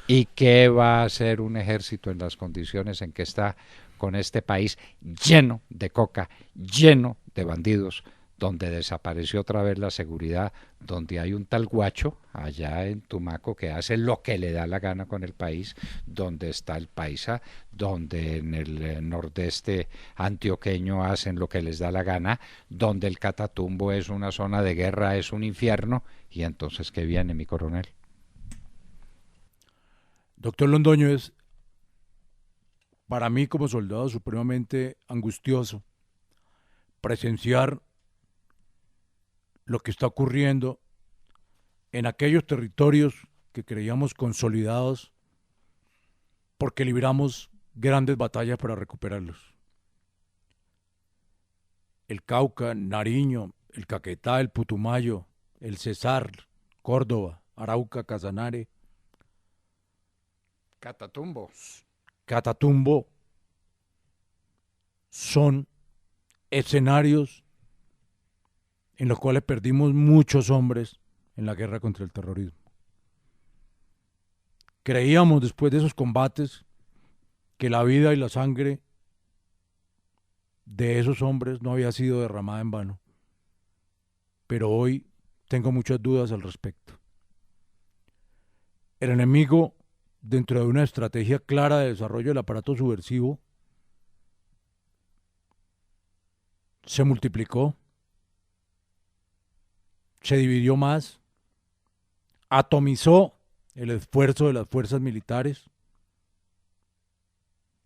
¿Y qué va a hacer un ejército en las condiciones en que está, con este país lleno de coca, lleno de bandidos, donde desapareció otra vez la seguridad, donde hay un tal Guacho allá en Tumaco que hace lo que le da la gana con el país, donde está el Paisa, donde en el nordeste antioqueño hacen lo que les da la gana, donde el Catatumbo es una zona de guerra, es un infierno? Y entonces, ¿qué viene, mi coronel? Doctor Londoño, es para mí como soldado supremamente angustioso presenciar lo que está ocurriendo en aquellos territorios que creíamos consolidados porque libramos grandes batallas para recuperarlos. El Cauca, Nariño, el Caquetá, el Putumayo, el Cesar, Córdoba, Arauca, Casanare, Catatumbo. Catatumbo son escenarios en los cuales perdimos muchos hombres en la guerra contra el terrorismo. Creíamos después de esos combates que la vida y la sangre de esos hombres no había sido derramada en vano, pero hoy tengo muchas dudas al respecto. El enemigo, dentro de una estrategia clara de desarrollo del aparato subversivo, se multiplicó, se dividió más, atomizó el esfuerzo de las fuerzas militares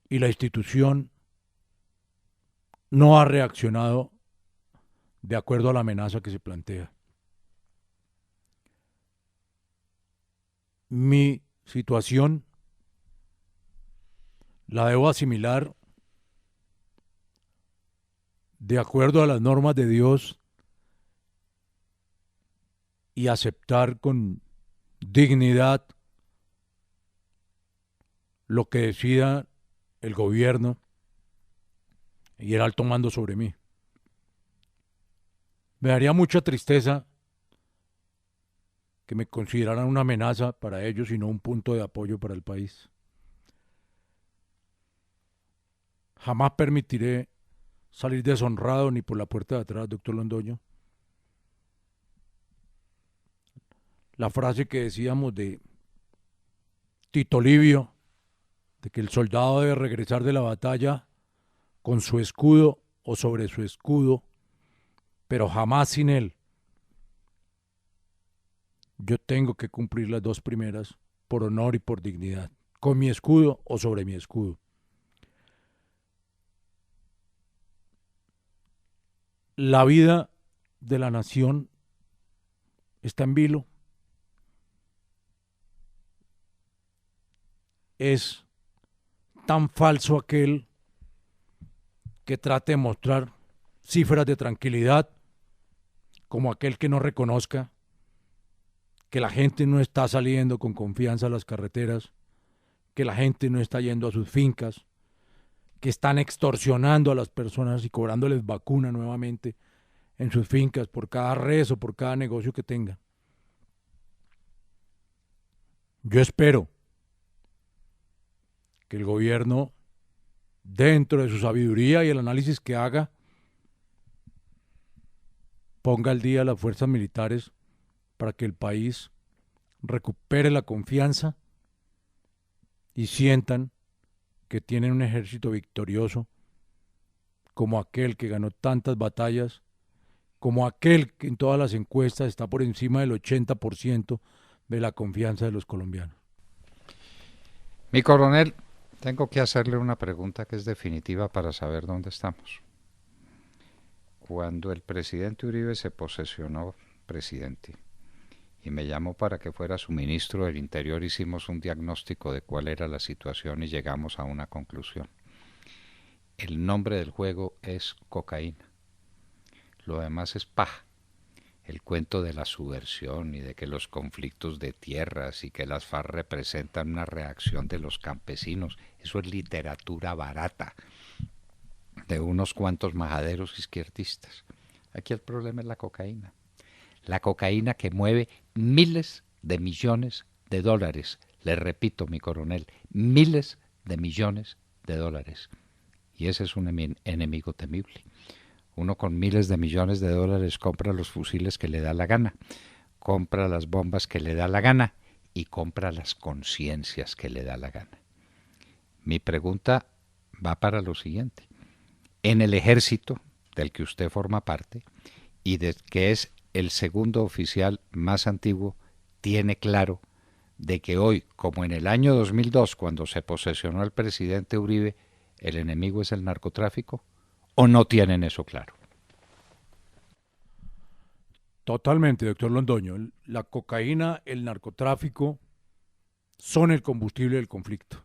y la institución no ha reaccionado de acuerdo a la amenaza que se plantea. Mi situación la debo asimilar de acuerdo a las normas de Dios y aceptar con dignidad lo que decida el gobierno y el alto mando sobre mí. Me daría mucha tristeza que me consideraran una amenaza para ellos y no un punto de apoyo para el país. Jamás permitiré salir deshonrado ni por la puerta de atrás, doctor Londoño. La frase que decíamos de Tito Livio, de que el soldado debe regresar de la batalla con su escudo o sobre su escudo, pero jamás sin él. Yo tengo que cumplir las dos primeras por honor y por dignidad, con mi escudo o sobre mi escudo. La vida de la nación está en vilo. Es tan falso aquel que trate de mostrar cifras de tranquilidad como aquel que no reconozca que la gente no está saliendo con confianza a las carreteras, que la gente no está yendo a sus fincas, que están extorsionando a las personas y cobrándoles vacuna nuevamente en sus fincas por cada rezo, por cada negocio que tengan. Yo espero que el gobierno, dentro de su sabiduría y el análisis que haga, ponga al día a las fuerzas militares para que el país recupere la confianza y sientan que tienen un ejército victorioso como aquel que ganó tantas batallas, como aquel que en todas las encuestas está por encima del 80% de la confianza de los colombianos. Mi coronel, tengo que hacerle una pregunta que es definitiva para saber dónde estamos. Cuando el presidente Uribe se posesionó presidente y me llamó para que fuera su ministro del Interior. Hicimos un diagnóstico de cuál era la situación y llegamos a una conclusión. El nombre del juego es cocaína. Lo demás es paja. El cuento de la subversión y de que los conflictos de tierras y que las FARC representan una reacción de los campesinos, eso es literatura barata de unos cuantos majaderos izquierdistas. Aquí el problema es la cocaína. La cocaína que mueve miles de millones de dólares. Le repito, mi coronel, miles de millones de dólares. Y ese es un enemigo temible. Uno con miles de millones de dólares compra los fusiles que le da la gana, compra las bombas que le da la gana y compra las conciencias que le da la gana. Mi pregunta va para lo siguiente. En el ejército del que usted forma parte y de que es el segundo oficial más antiguo, tiene claro de que hoy, como en el año 2002, cuando se posesionó el presidente Uribe, el enemigo es el narcotráfico, ¿o no tienen eso claro? Totalmente, doctor Londoño. La cocaína, el narcotráfico son el combustible del conflicto.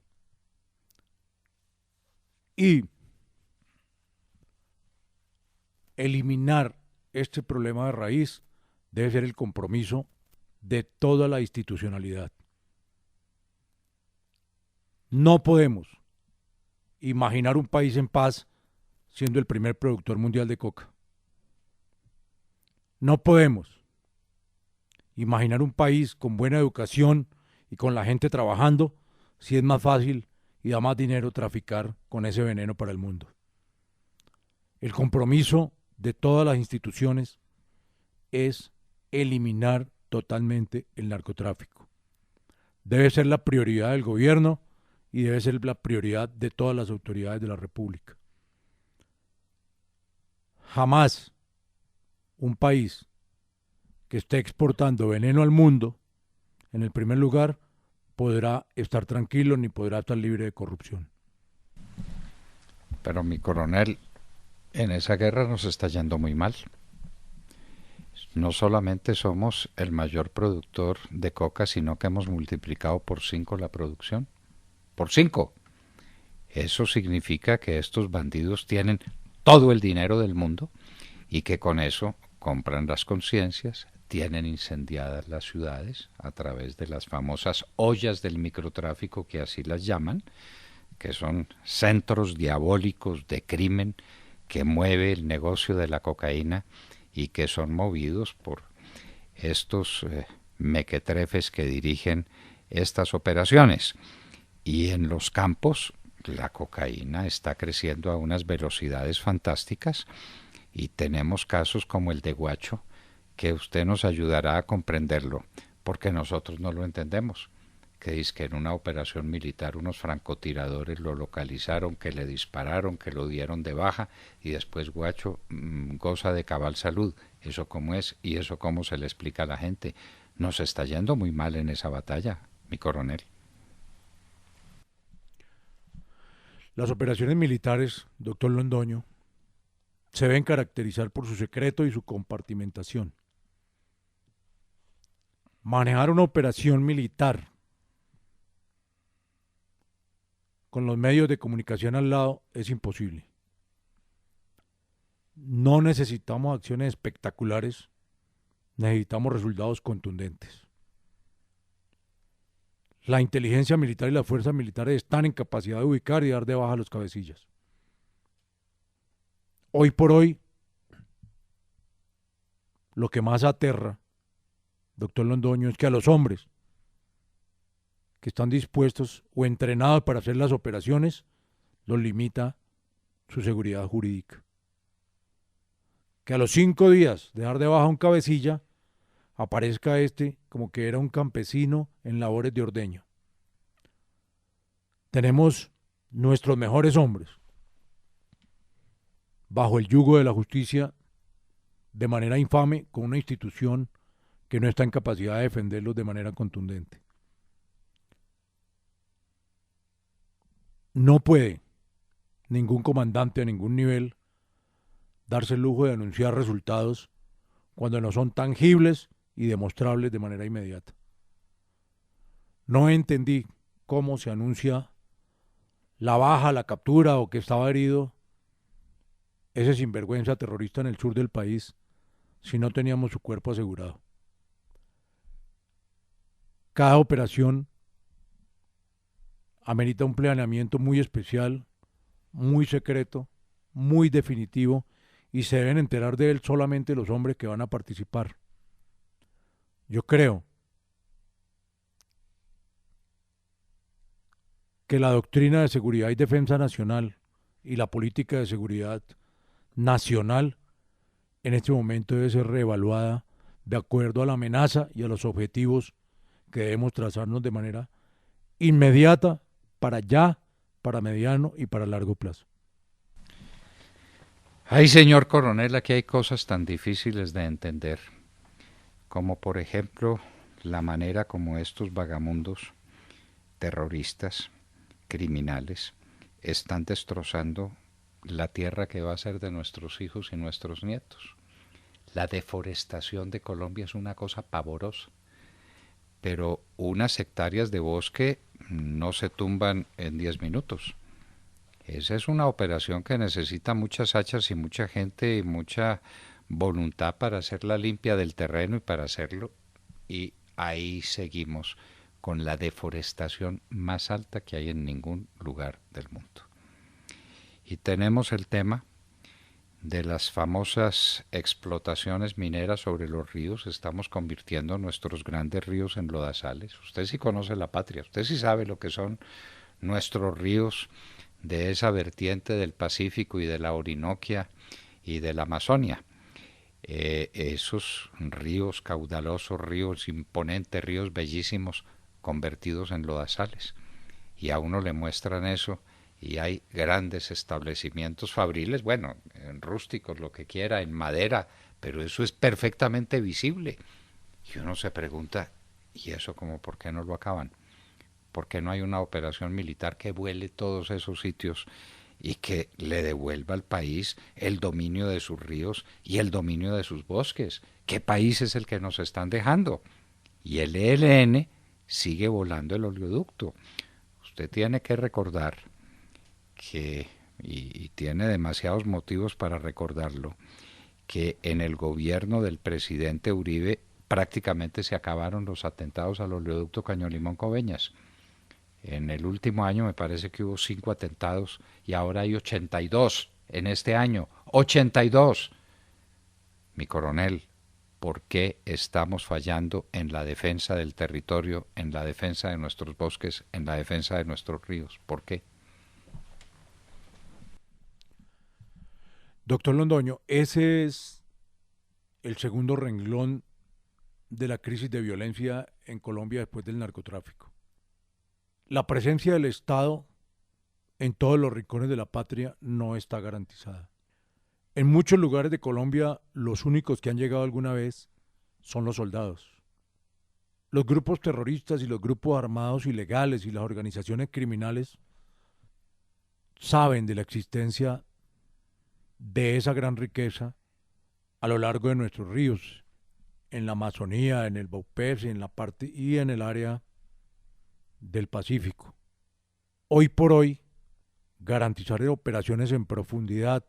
Y eliminar este problema de raíz debe ser el compromiso de toda la institucionalidad. No podemos imaginar un país en paz siendo el primer productor mundial de coca. No podemos imaginar un país con buena educación y con la gente trabajando si es más fácil y da más dinero traficar con ese veneno para el mundo. El compromiso de todas las instituciones es eliminar totalmente el narcotráfico. Debe ser la prioridad del gobierno y debe ser la prioridad de todas las autoridades de la República. Jamás un país que esté exportando veneno al mundo, en el primer lugar, podrá estar tranquilo ni podrá estar libre de corrupción. Pero mi coronel, en esa guerra nos está yendo muy mal. No solamente somos el mayor productor de coca, sino que hemos multiplicado por 5 la producción. Por 5. Eso significa que estos bandidos tienen todo el dinero del mundo y que con eso compran las conciencias, tienen incendiadas las ciudades a través de las famosas ollas del microtráfico, que así las llaman, que son centros diabólicos de crimen que mueve el negocio de la cocaína y que son movidos por estos mequetrefes que dirigen estas operaciones. Y en los campos la cocaína está creciendo a unas velocidades fantásticas y tenemos casos como el de Guacho, que usted nos ayudará a comprenderlo, porque nosotros no lo entendemos. Que dice que en una operación militar unos francotiradores lo localizaron, que le dispararon, que lo dieron de baja y después Guacho goza de cabal salud. ¿Eso cómo es? ¿Y eso cómo se le explica a la gente? Nos está yendo muy mal en esa batalla, mi coronel. Las operaciones militares, doctor Londoño, se deben caracterizar por su secreto y su compartimentación. Manejar una operación militar con los medios de comunicación al lado es imposible. No necesitamos acciones espectaculares, necesitamos resultados contundentes. La inteligencia militar y las fuerzas militares están en capacidad de ubicar y dar de baja a los cabecillas. Hoy por hoy, lo que más aterra, doctor Londoño, es que a los hombres que están dispuestos o entrenados para hacer las operaciones, los limita su seguridad jurídica. Que a los 5 días de dar de baja a un cabecilla, aparezca este como que era un campesino en labores de ordeño. Tenemos nuestros mejores hombres bajo el yugo de la justicia de manera infame con una institución que no está en capacidad de defenderlos de manera contundente. No puede ningún comandante a ningún nivel darse el lujo de anunciar resultados cuando no son tangibles y demostrables de manera inmediata. No entendí cómo se anuncia la baja, la captura o que estaba herido ese sinvergüenza terrorista en el sur del país si no teníamos su cuerpo asegurado. Cada operación amerita un planeamiento muy especial, muy secreto, muy definitivo, y se deben enterar de él solamente los hombres que van a participar. Yo creo que la doctrina de seguridad y defensa nacional y la política de seguridad nacional en este momento debe ser reevaluada de acuerdo a la amenaza y a los objetivos que debemos trazarnos de manera inmediata, para ya, para mediano y para largo plazo. Ay, señor coronel, aquí hay cosas tan difíciles de entender, como por ejemplo la manera como estos vagamundos, terroristas, criminales, están destrozando la tierra que va a ser de nuestros hijos y nuestros nietos. La deforestación de Colombia es una cosa pavorosa, pero unas hectáreas de bosque no se tumban en 10 minutos. Esa es una operación que necesita muchas hachas y mucha gente y mucha voluntad para hacer la limpia del terreno y para hacerlo. Y ahí seguimos con la deforestación más alta que hay en ningún lugar del mundo. Y tenemos el tema de las famosas explotaciones mineras sobre los ríos. Estamos convirtiendo nuestros grandes ríos en lodazales. Usted sí conoce la patria, usted sí sabe lo que son nuestros ríos de esa vertiente del Pacífico y de la Orinoquia y de la Amazonia. Esos ríos caudalosos, ríos imponentes, ríos bellísimos, convertidos en lodazales. Y a uno le muestran eso y hay grandes establecimientos fabriles, bueno, en rústicos, lo que quiera, en madera, pero eso es perfectamente visible. Y uno se pregunta, ¿y eso como por qué no lo acaban? ¿Por qué no hay una operación militar que vuele todos esos sitios y que le devuelva al país el dominio de sus ríos y el dominio de sus bosques? ¿Qué país es el que nos están dejando? Y el ELN sigue volando el oleoducto. Usted tiene que recordar que, y tiene demasiados motivos para recordarlo, que en el gobierno del presidente Uribe prácticamente se acabaron los atentados al oleoducto Caño Limón Coveñas. En el último año me parece que hubo 5 atentados y ahora hay 82 en este año. 82. Mi coronel, ¿por qué estamos fallando en la defensa del territorio, en la defensa de nuestros bosques, en la defensa de nuestros ríos? ¿Por qué? Doctor Londoño, ese es el segundo renglón de la crisis de violencia en Colombia después del narcotráfico. La presencia del Estado en todos los rincones de la patria no está garantizada. En muchos lugares de Colombia, los únicos que han llegado alguna vez son los soldados. Los grupos terroristas y los grupos armados ilegales y las organizaciones criminales saben de la existencia de esa gran riqueza a lo largo de nuestros ríos, en la Amazonía, en el Baupés, en la parte y en el área del Pacífico. Hoy por hoy, garantizar operaciones en profundidad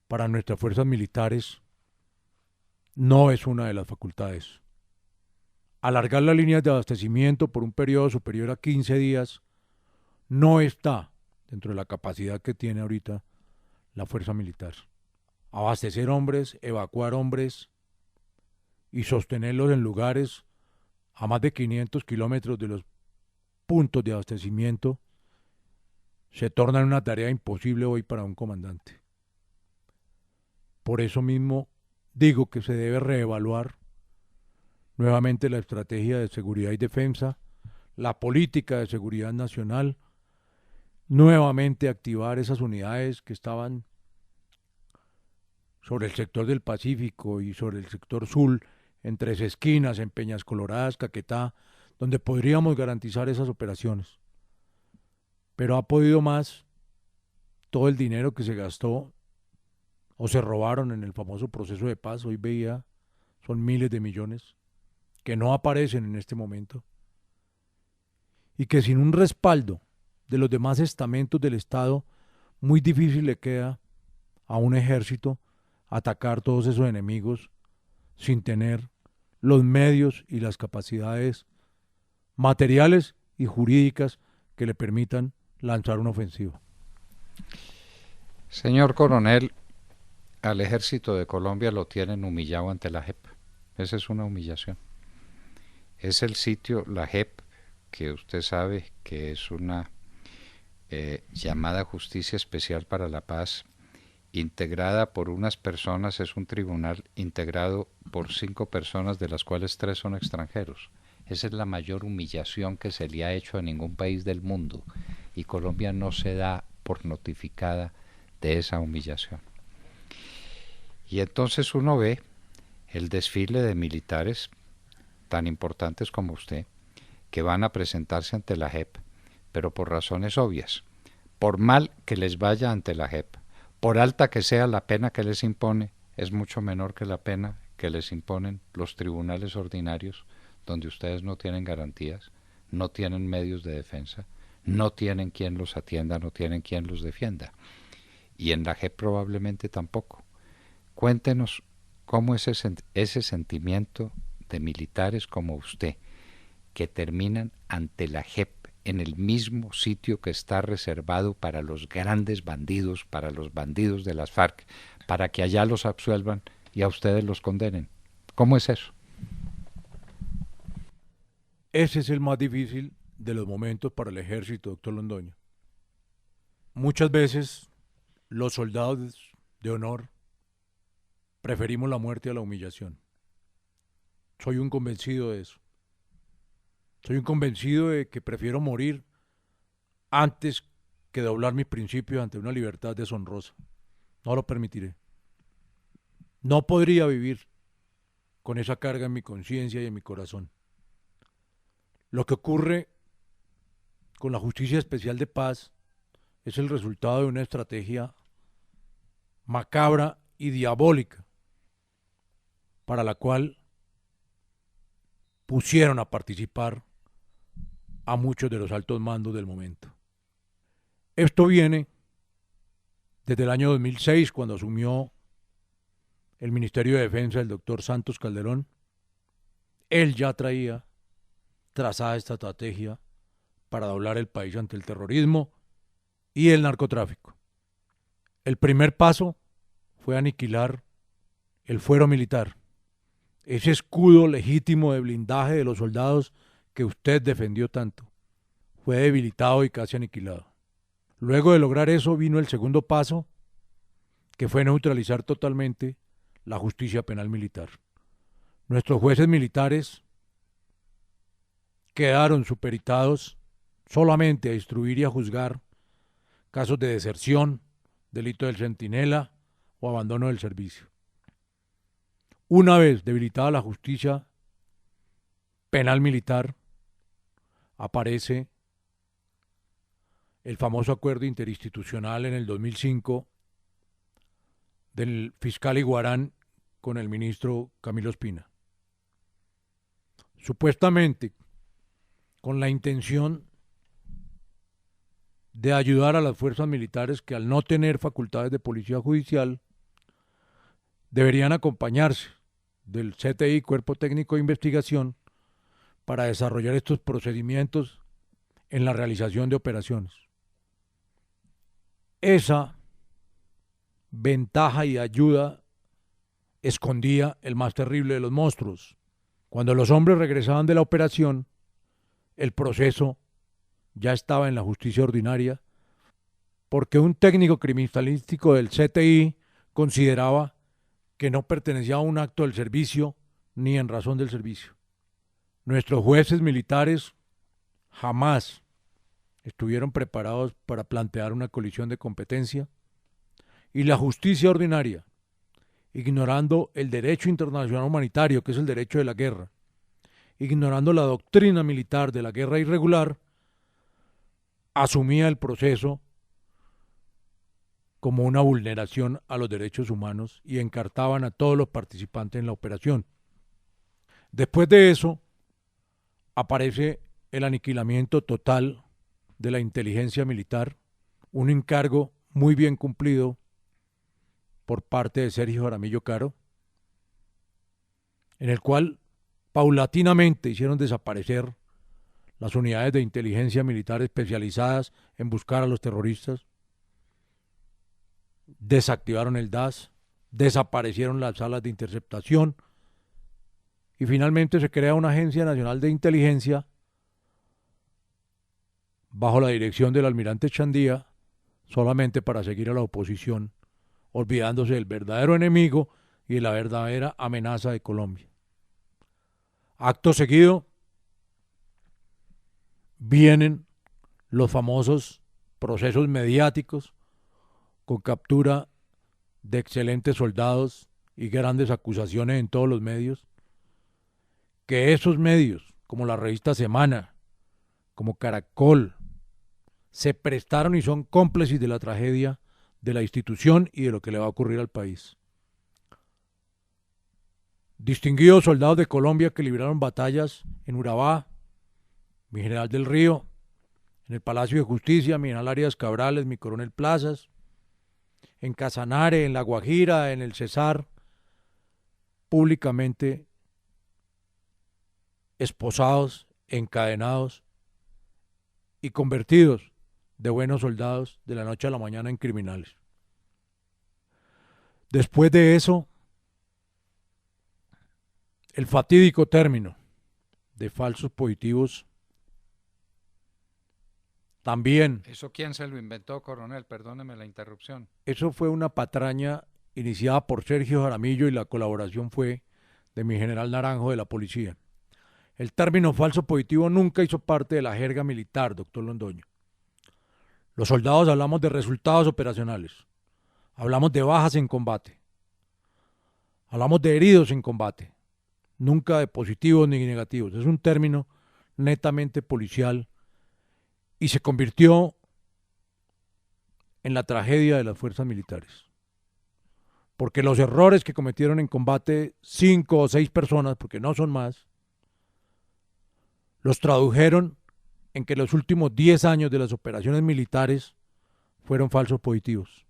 para nuestras fuerzas militares no es una de las facultades. Alargar las líneas de abastecimiento por un periodo superior a 15 días no está dentro de la capacidad que tiene ahorita la fuerza militar. Abastecer hombres, evacuar hombres y sostenerlos en lugares a más de 500 kilómetros de los puntos de abastecimiento se torna en una tarea imposible hoy para un comandante. Por eso mismo digo que se debe reevaluar nuevamente la estrategia de seguridad y defensa, la política de seguridad nacional, nuevamente activar esas unidades que estaban sobre el sector del Pacífico y sobre el sector sur, en Tres Esquinas, en Peñas Coloradas, Caquetá, donde podríamos garantizar esas operaciones. Pero ha podido más todo el dinero que se gastó o se robaron en el famoso proceso de paz. Hoy veía son miles de millones, que no aparecen en este momento, y que sin un respaldo de los demás estamentos del Estado, muy difícil le queda a un ejército atacar todos esos enemigos sin tener los medios y las capacidades materiales y jurídicas que le permitan lanzar una ofensiva. Señor coronel, al ejército de Colombia lo tienen humillado ante la JEP. Esa es una humillación. Es el sitio, la JEP, que usted sabe que es una llamada Justicia Especial para la Paz, integrada por unas personas, es un tribunal integrado por 5 personas, de las cuales 3 son extranjeros. Esa es la mayor humillación que se le ha hecho a ningún país del mundo, y Colombia no se da por notificada de esa humillación. Y entonces uno ve el desfile de militares tan importantes como usted, que van a presentarse ante la JEP, pero por razones obvias, por mal que les vaya ante la JEP, por alta que sea la pena que les impone, es mucho menor que la pena que les imponen los tribunales ordinarios, donde ustedes no tienen garantías, no tienen medios de defensa, no tienen quien los atienda, no tienen quien los defienda. Y en la JEP probablemente tampoco. Cuéntenos cómo es ese sentimiento de militares como usted, que terminan ante la JEP en el mismo sitio que está reservado para los grandes bandidos, para los bandidos de las FARC, para que allá los absuelvan y a ustedes los condenen. ¿Cómo es eso? Ese es el más difícil de los momentos para el ejército, doctor Londoño. Muchas veces los soldados de honor preferimos la muerte a la humillación. Soy un convencido de eso. Soy un convencido de que prefiero morir antes que doblar mis principios ante una libertad deshonrosa. No lo permitiré. No podría vivir con esa carga en mi conciencia y en mi corazón. Lo que ocurre con la Justicia Especial de Paz es el resultado de una estrategia macabra y diabólica, para la cual pusieron a participar a muchos de los altos mandos del momento. Esto viene desde el año 2006, cuando asumió el Ministerio de Defensa el doctor Santos Calderón. Él ya traía trazada esta estrategia para doblar el país ante el terrorismo y el narcotráfico. El primer paso fue aniquilar el fuero militar, ese escudo legítimo de blindaje de los soldados que usted defendió tanto. Fue debilitado y casi aniquilado. Luego de lograr eso vino el segundo paso, que fue neutralizar totalmente la justicia penal militar. Nuestros jueces militares quedaron superitados solamente a instruir y a juzgar casos de deserción, delito del centinela o abandono del servicio. Una vez debilitada la justicia penal militar, aparece el famoso acuerdo interinstitucional en el 2005 del fiscal Iguarán con el ministro Camilo Espina. Supuestamente con la intención de ayudar a las fuerzas militares que, al no tener facultades de policía judicial, deberían acompañarse del CTI, Cuerpo Técnico de Investigación, para desarrollar estos procedimientos en la realización de operaciones. Esa ventaja y ayuda escondía el más terrible de los monstruos. Cuando los hombres regresaban de la operación, el proceso ya estaba en la justicia ordinaria, porque un técnico criminalístico del CTI consideraba que no pertenecía a un acto del servicio ni en razón del servicio. Nuestros jueces militares jamás estuvieron preparados para plantear una colisión de competencia, y la justicia ordinaria, ignorando el derecho internacional humanitario, que es el derecho de la guerra, ignorando la doctrina militar de la guerra irregular, asumía el proceso como una vulneración a los derechos humanos y encartaban a todos los participantes en la operación. Después de eso aparece el aniquilamiento total de la inteligencia militar, un encargo muy bien cumplido por parte de Sergio Jaramillo Caro, en el cual paulatinamente hicieron desaparecer las unidades de inteligencia militar especializadas en buscar a los terroristas, desactivaron el DAS, desaparecieron las salas de interceptación y finalmente se crea una Agencia Nacional de Inteligencia bajo la dirección del almirante Chandía, solamente para seguir a la oposición, olvidándose del verdadero enemigo y de la verdadera amenaza de Colombia. Acto seguido, vienen los famosos procesos mediáticos con captura de excelentes soldados y grandes acusaciones en todos los medios, que esos medios, como la revista Semana, como Caracol, se prestaron y son cómplices de la tragedia de la institución y de lo que le va a ocurrir al país. Distinguidos soldados de Colombia que libraron batallas en Urabá, mi general del Río, en el Palacio de Justicia, mi general Arias Cabrales, mi coronel Plazas, en Casanare, en La Guajira, en el Cesar, públicamente esposados, encadenados y convertidos de buenos soldados de la noche a la mañana en criminales. Después de eso, el fatídico término de falsos positivos también. ¿Eso quién se lo inventó, coronel? Perdóneme la interrupción. Eso fue una patraña iniciada por Sergio Jaramillo y la colaboración fue de mi general Naranjo de la policía. El término falso positivo nunca hizo parte de la jerga militar, doctor Londoño. Los soldados hablamos de resultados operacionales, hablamos de bajas en combate, hablamos de heridos en combate, nunca de positivos ni negativos. Es un término netamente policial y se convirtió en la tragedia de las fuerzas militares. Porque los errores que cometieron en combate 5 o 6 personas, porque no son más, los tradujeron en que los últimos 10 años de las operaciones militares fueron falsos positivos.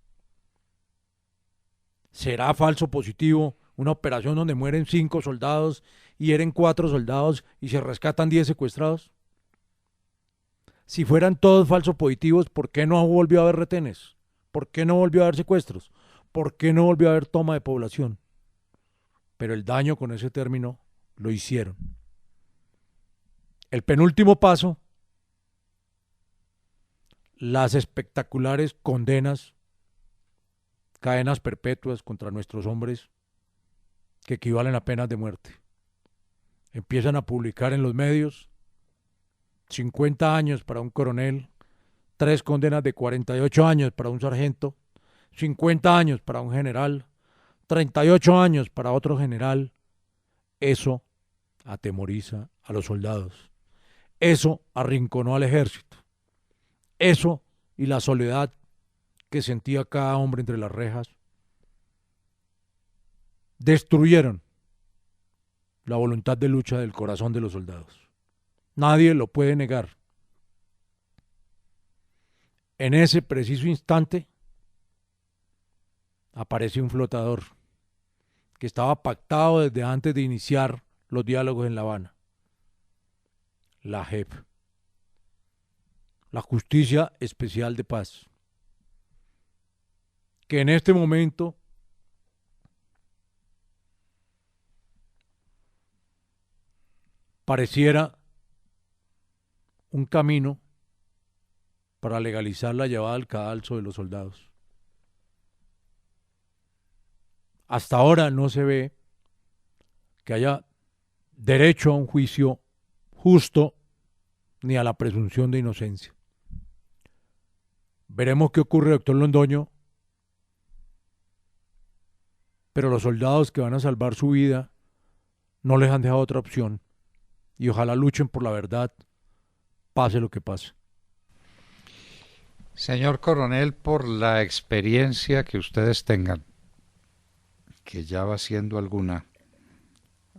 ¿Será falso positivo una operación donde mueren 5 soldados, hieren 4 soldados y se rescatan 10 secuestrados? Si fueran todos falsos positivos, ¿por qué no volvió a haber retenes? ¿Por qué no volvió a haber secuestros? ¿Por qué no volvió a haber toma de población? Pero el daño con ese término lo hicieron. El penúltimo paso, las espectaculares condenas, cadenas perpetuas contra nuestros hombres que equivalen a penas de muerte. Empiezan a publicar en los medios 50 años para un coronel, 3 condenas de 48 años para un sargento, 50 años para un general, 38 años para otro general. Eso atemoriza a los soldados. Eso arrinconó al ejército. Eso y la soledad que sentía cada hombre entre las rejas destruyeron la voluntad de lucha del corazón de los soldados. Nadie lo puede negar. En ese preciso instante aparece un flotador que estaba pactado desde antes de iniciar los diálogos en La Habana. La JEP, la Justicia Especial de Paz, que en este momento pareciera un camino para legalizar la llevada al cadalso de los soldados. Hasta ahora no se ve que haya derecho a un juicio justo ni a la presunción de inocencia. Veremos qué ocurre, doctor Londoño, pero los soldados que van a salvar su vida no les han dejado otra opción y ojalá luchen por la verdad, pase lo que pase. Señor coronel, por la experiencia que ustedes tengan, que ya va siendo alguna,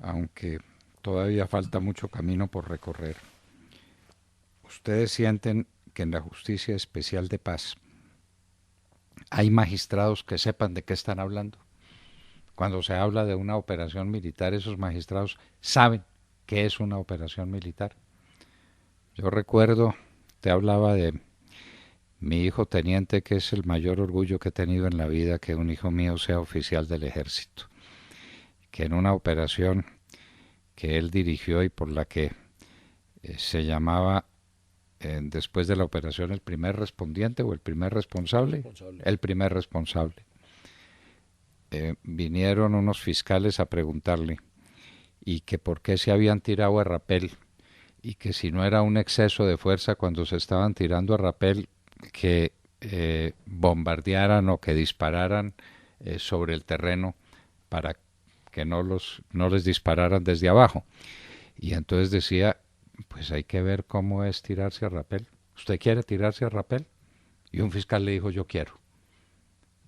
aunque todavía falta mucho camino por recorrer. Ustedes sienten que en la Justicia Especial de Paz hay magistrados que sepan de qué están hablando. Cuando se habla de una operación militar, esos magistrados saben qué es una operación militar. Yo recuerdo, te hablaba de mi hijo teniente, que es el mayor orgullo que he tenido en la vida, que un hijo mío sea oficial del ejército, que en una operación que él dirigió y por la que se llamaba después de la operación el primer respondiente o el primer responsable, el primer responsable. Vinieron unos fiscales a preguntarle y que por qué se habían tirado a rapel y que si no era un exceso de fuerza cuando se estaban tirando a rapel que bombardearan o que dispararan sobre el terreno para que no les dispararan desde abajo. Y entonces decía, pues hay que ver cómo es tirarse a rapel. ¿Usted quiere tirarse a rapel? Y un fiscal le dijo, yo quiero.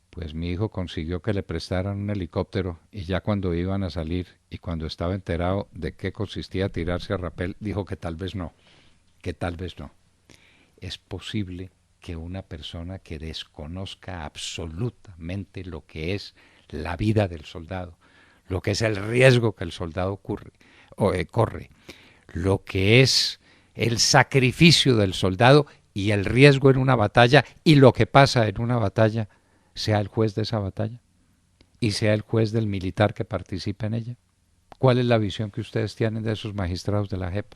Pues mi hijo consiguió que le prestaran un helicóptero y ya cuando iban a salir y cuando estaba enterado de qué consistía tirarse a rapel, dijo que tal vez no, que tal vez no. Es posible que una persona que desconozca absolutamente lo que es la vida del soldado, lo que es el riesgo que el soldado corre, lo que es el sacrificio del soldado y el riesgo en una batalla y lo que pasa en una batalla, sea el juez de esa batalla y sea el juez del militar que participa en ella. ¿Cuál es la visión que ustedes tienen de esos magistrados de la JEP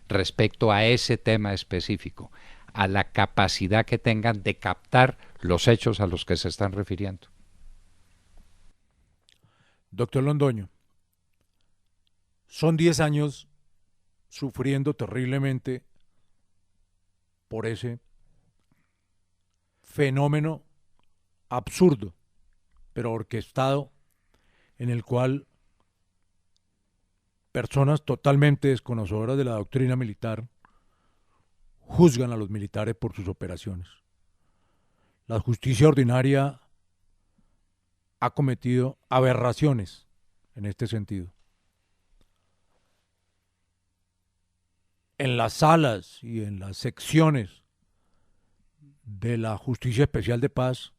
respecto a ese tema específico, a la capacidad que tengan de captar los hechos a los que se están refiriendo? Doctor Londoño, son 10 años sufriendo terriblemente por ese fenómeno absurdo, pero orquestado, en el cual personas totalmente desconocedoras de la doctrina militar juzgan a los militares por sus operaciones. La justicia ordinaria ha cometido aberraciones en este sentido. En las salas y en las secciones de la Justicia Especial de Paz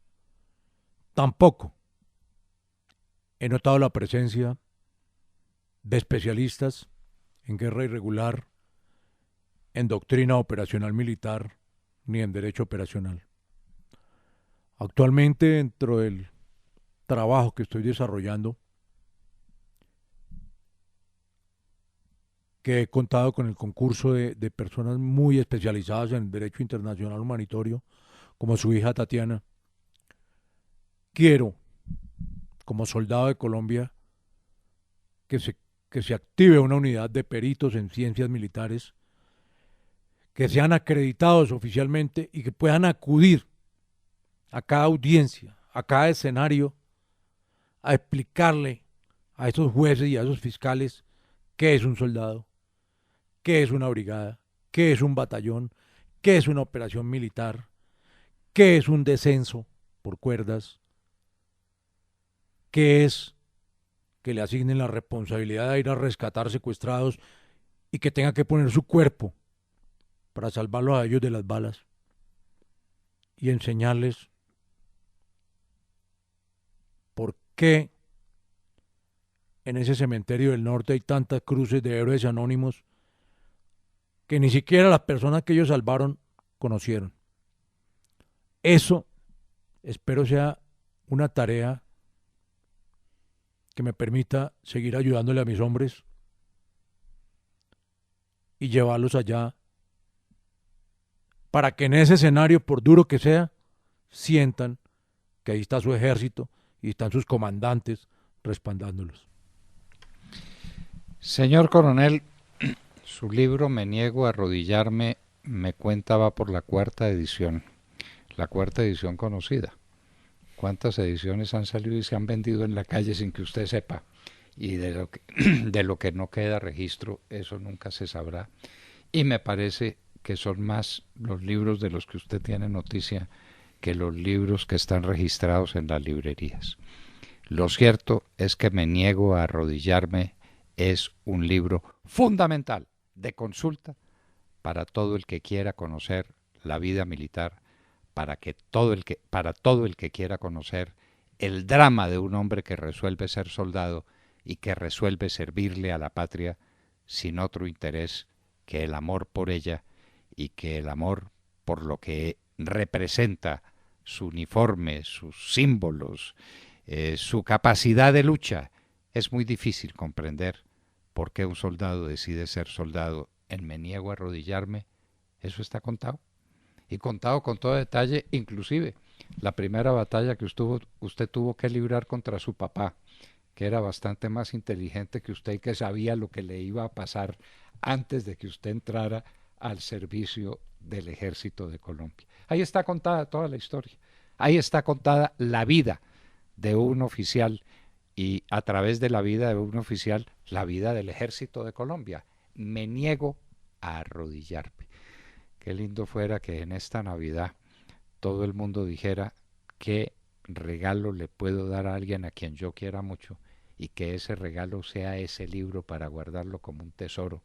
tampoco he notado la presencia de especialistas en guerra irregular, en doctrina operacional militar, ni en derecho operacional. Actualmente, dentro del trabajo que estoy desarrollando, que he contado con el concurso de personas muy especializadas en derecho internacional humanitario, como su hija Tatiana, quiero, como soldado de Colombia, que se active una unidad de peritos en ciencias militares, que sean acreditados oficialmente y que puedan acudir a cada audiencia, a cada escenario, a explicarle a esos jueces y a esos fiscales qué es un soldado, qué es una brigada, qué es un batallón, qué es una operación militar, qué es un descenso por cuerdas, qué es que le asignen la responsabilidad de ir a rescatar secuestrados y que tenga que poner su cuerpo para salvarlos a ellos de las balas y enseñarles por qué en ese cementerio del norte hay tantas cruces de héroes anónimos que ni siquiera las personas que ellos salvaron conocieron. Eso espero sea una tarea que me permita seguir ayudándole a mis hombres y llevarlos allá para que en ese escenario, por duro que sea, sientan que ahí está su ejército y están sus comandantes respaldándolos. Señor coronel, su libro Me niego a arrodillarme, me cuenta, va por la 4ª edición, la 4ª edición conocida. ¿Cuántas ediciones han salido y se han vendido en la calle sin que usted sepa? Y de lo que no queda registro, eso nunca se sabrá. Y me parece que son más los libros de los que usted tiene noticia que los libros que están registrados en las librerías. Lo cierto es que Me niego a arrodillarme es un libro fundamental de consulta para todo el que quiera conocer la vida militar, para todo el que quiera conocer el drama de un hombre que resuelve ser soldado y que resuelve servirle a la patria sin otro interés que el amor por ella y que el amor por lo que representa su uniforme, sus símbolos, su capacidad de lucha. Es muy difícil comprender por qué un soldado decide ser soldado. En Me niego a arrodillarme, eso está contado. Y contado con todo detalle, inclusive la primera batalla que usted tuvo que librar contra su papá, que era bastante más inteligente que usted y que sabía lo que le iba a pasar antes de que usted entrara al servicio del ejército de Colombia. Ahí está contada toda la historia. Ahí está contada la vida de un oficial y a través de la vida de un oficial, la vida del ejército de Colombia. Me niego a arrodillarme. Qué lindo fuera que en esta Navidad todo el mundo dijera qué regalo le puedo dar a alguien a quien yo quiera mucho y que ese regalo sea ese libro para guardarlo como un tesoro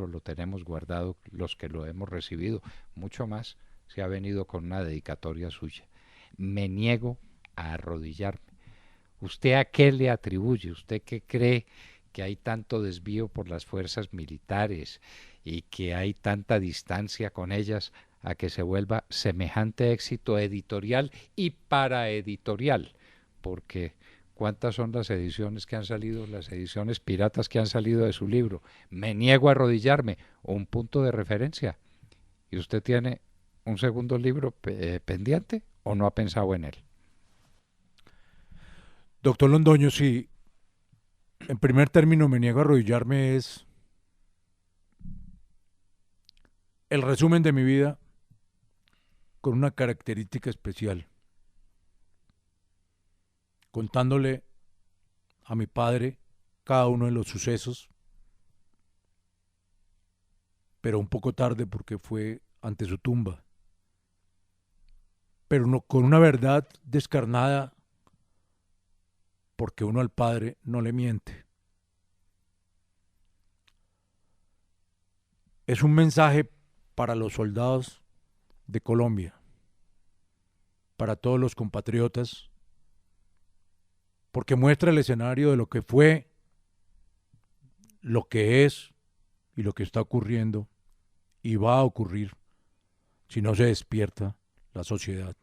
lo tenemos guardado los que lo hemos recibido, mucho más si ha venido con una dedicatoria suya. Me niego a arrodillarme. ¿Usted a qué le atribuye? ¿Usted qué cree que hay tanto desvío por las fuerzas militares y que hay tanta distancia con ellas a que se vuelva semejante éxito editorial y paraeditorial? Porque ¿cuántas son las ediciones que han salido, las ediciones piratas que han salido de su libro? Me niego a arrodillarme, un punto de referencia. ¿Y usted tiene un segundo libro pendiente o no ha pensado en él? Doctor Londoño, sí, en primer término me niego a arrodillarme es el resumen de mi vida con una característica especial, contándole a mi padre cada uno de los sucesos, pero un poco tarde porque fue ante su tumba, pero no, con una verdad descarnada porque uno al padre no le miente. Es un mensaje para los soldados de Colombia, para todos los compatriotas, porque muestra el escenario de lo que fue, lo que es y lo que está ocurriendo y va a ocurrir si no se despierta la sociedad.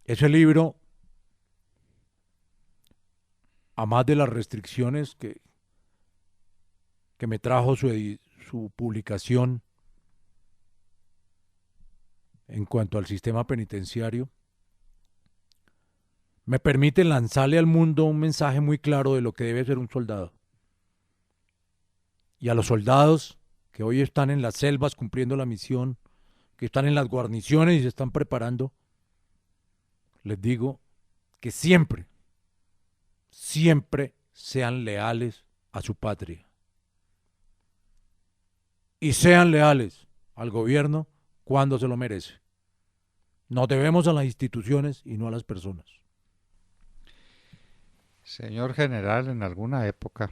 Ese libro, a más de las restricciones que me trajo su publicación en cuanto al sistema penitenciario, me permite lanzarle al mundo un mensaje muy claro de lo que debe ser un soldado. Y a los soldados que hoy están en las selvas cumpliendo la misión, que están en las guarniciones y se están preparando, les digo que siempre, siempre sean leales a su patria. Y sean leales al gobierno cuando se lo merece. Nos debemos a las instituciones y no a las personas. Señor general, en alguna época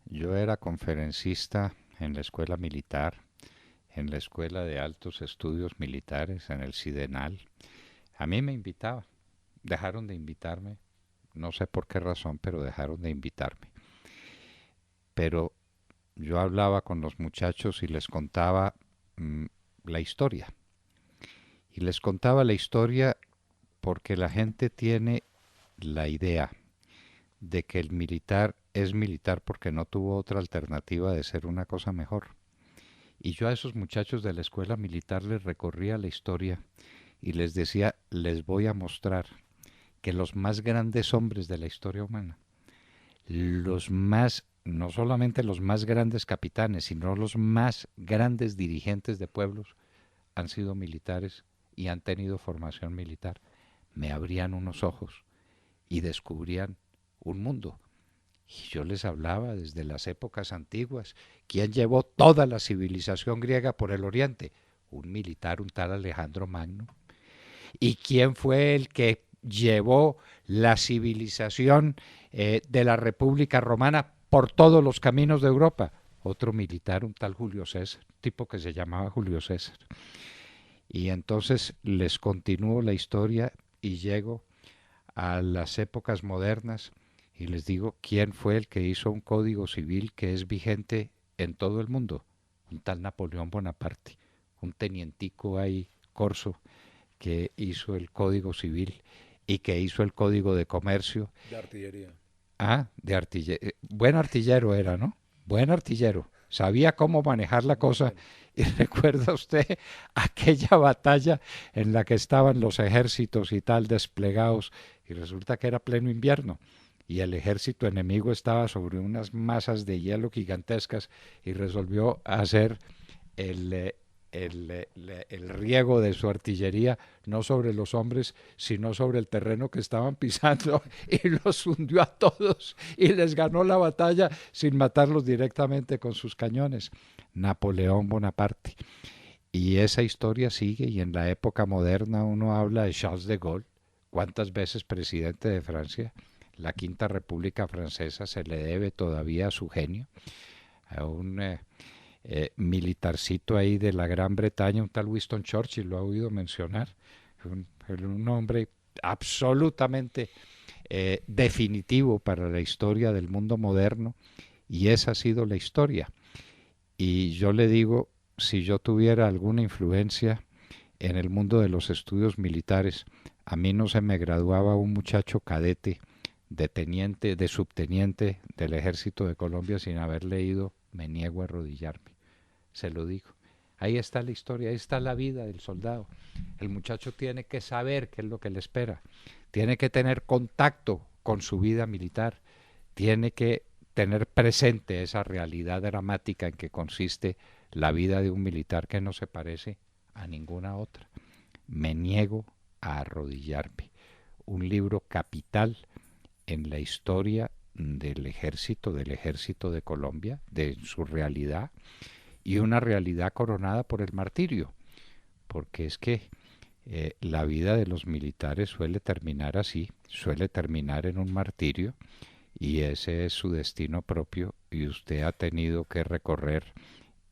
yo era conferencista en la escuela militar, en la Escuela de Altos Estudios Militares, en el Sidenal. A mí me invitaba, dejaron de invitarme, no sé por qué razón, pero dejaron de invitarme. Pero yo hablaba con los muchachos y les contaba la historia. Y les contaba la historia porque la gente tiene la idea de que el militar es militar porque no tuvo otra alternativa de ser una cosa mejor. Y yo a esos muchachos de la escuela militar les recorría la historia y les decía, les voy a mostrar que los más grandes hombres de la historia humana, no solamente los más grandes capitanes, sino los más grandes dirigentes de pueblos, han sido militares y han tenido formación militar. Me abrían unos ojos y descubrían un mundo. Y yo les hablaba desde las épocas antiguas. ¿Quién llevó toda la civilización griega por el oriente? Un militar, un tal Alejandro Magno. ¿Y quién fue el que llevó la civilización de la República Romana por todos los caminos de Europa. Otro militar, un tal Julio César, tipo que se llamaba Julio César. Y entonces les continúo la historia y llego a las épocas modernas y les digo quién fue el que hizo un código civil que es vigente en todo el mundo. Un tal Napoleón Bonaparte, un tenientico ahí, corso, que hizo el código civil y que hizo el código de comercio. De artillería. Ah, de artillero. Buen artillero era, ¿no? Buen artillero. Sabía cómo manejar la Muy cosa. bueno. Y recuerda usted aquella batalla en la que estaban los ejércitos y tal desplegados y resulta que era pleno invierno y el ejército enemigo estaba sobre unas masas de hielo gigantescas y resolvió hacer el, el riego de su artillería no sobre los hombres, sino sobre el terreno que estaban pisando y los hundió a todos y les ganó la batalla sin matarlos directamente con sus cañones. Napoleón Bonaparte. Y esa historia sigue y en la época moderna uno habla de Charles de Gaulle, cuántas veces presidente de Francia, la Quinta República Francesa se le debe todavía a su genio, a un militarcito ahí de la Gran Bretaña, un tal Winston Churchill, lo ha oído mencionar, un hombre absolutamente definitivo para la historia del mundo moderno y esa ha sido la historia. Y yo le digo, si yo tuviera alguna influencia en el mundo de los estudios militares, a mí no se me graduaba un muchacho cadete de teniente, de subteniente del Ejército de Colombia sin haber leído Me niego a arrodillarme. Se lo digo. Ahí está la historia, ahí está la vida del soldado. El muchacho tiene que saber qué es lo que le espera, tiene que tener contacto con su vida militar, tiene que tener presente esa realidad dramática en que consiste la vida de un militar que no se parece a ninguna otra. Me niego a arrodillarme. Un libro capital en la historia del ejército de Colombia, de su realidad, y una realidad coronada por el martirio, porque es que la vida de los militares suele terminar así, suele terminar en un martirio, y ese es su destino propio, y usted ha tenido que recorrer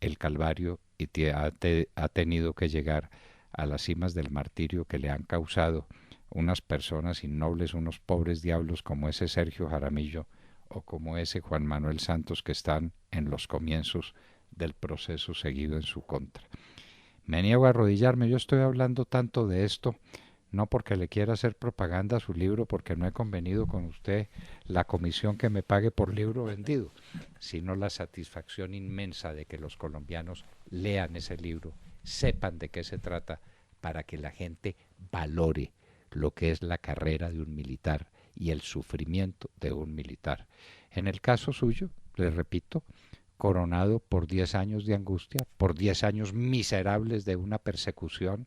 el Calvario y ha tenido que llegar a las cimas del martirio que le han causado unas personas innobles, unos pobres diablos como ese Sergio Jaramillo o como ese Juan Manuel Santos que están en los comienzos del proceso seguido en su contra. Me niego a arrodillarme, yo estoy hablando tanto de esto no porque le quiera hacer propaganda a su libro, porque no he convenido con usted la comisión que me pague por libro vendido, sino la satisfacción inmensa de que los colombianos lean ese libro, sepan de qué se trata, para que la gente valore lo que es la carrera de un militar y el sufrimiento de un militar. En el caso suyo, le repito, coronado por 10 años de angustia, por 10 años miserables de una persecución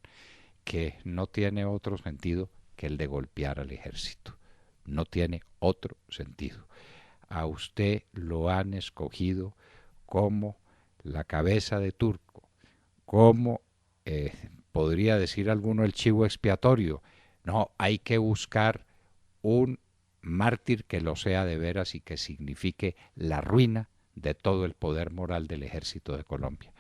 que no tiene otro sentido que el de golpear al ejército. No tiene otro sentido. A usted lo han escogido como la cabeza de turco, como podría decir alguno el chivo expiatorio. No, hay que buscar un mártir que lo sea de veras y que signifique la ruina de todo el poder moral del ejército de Colombia.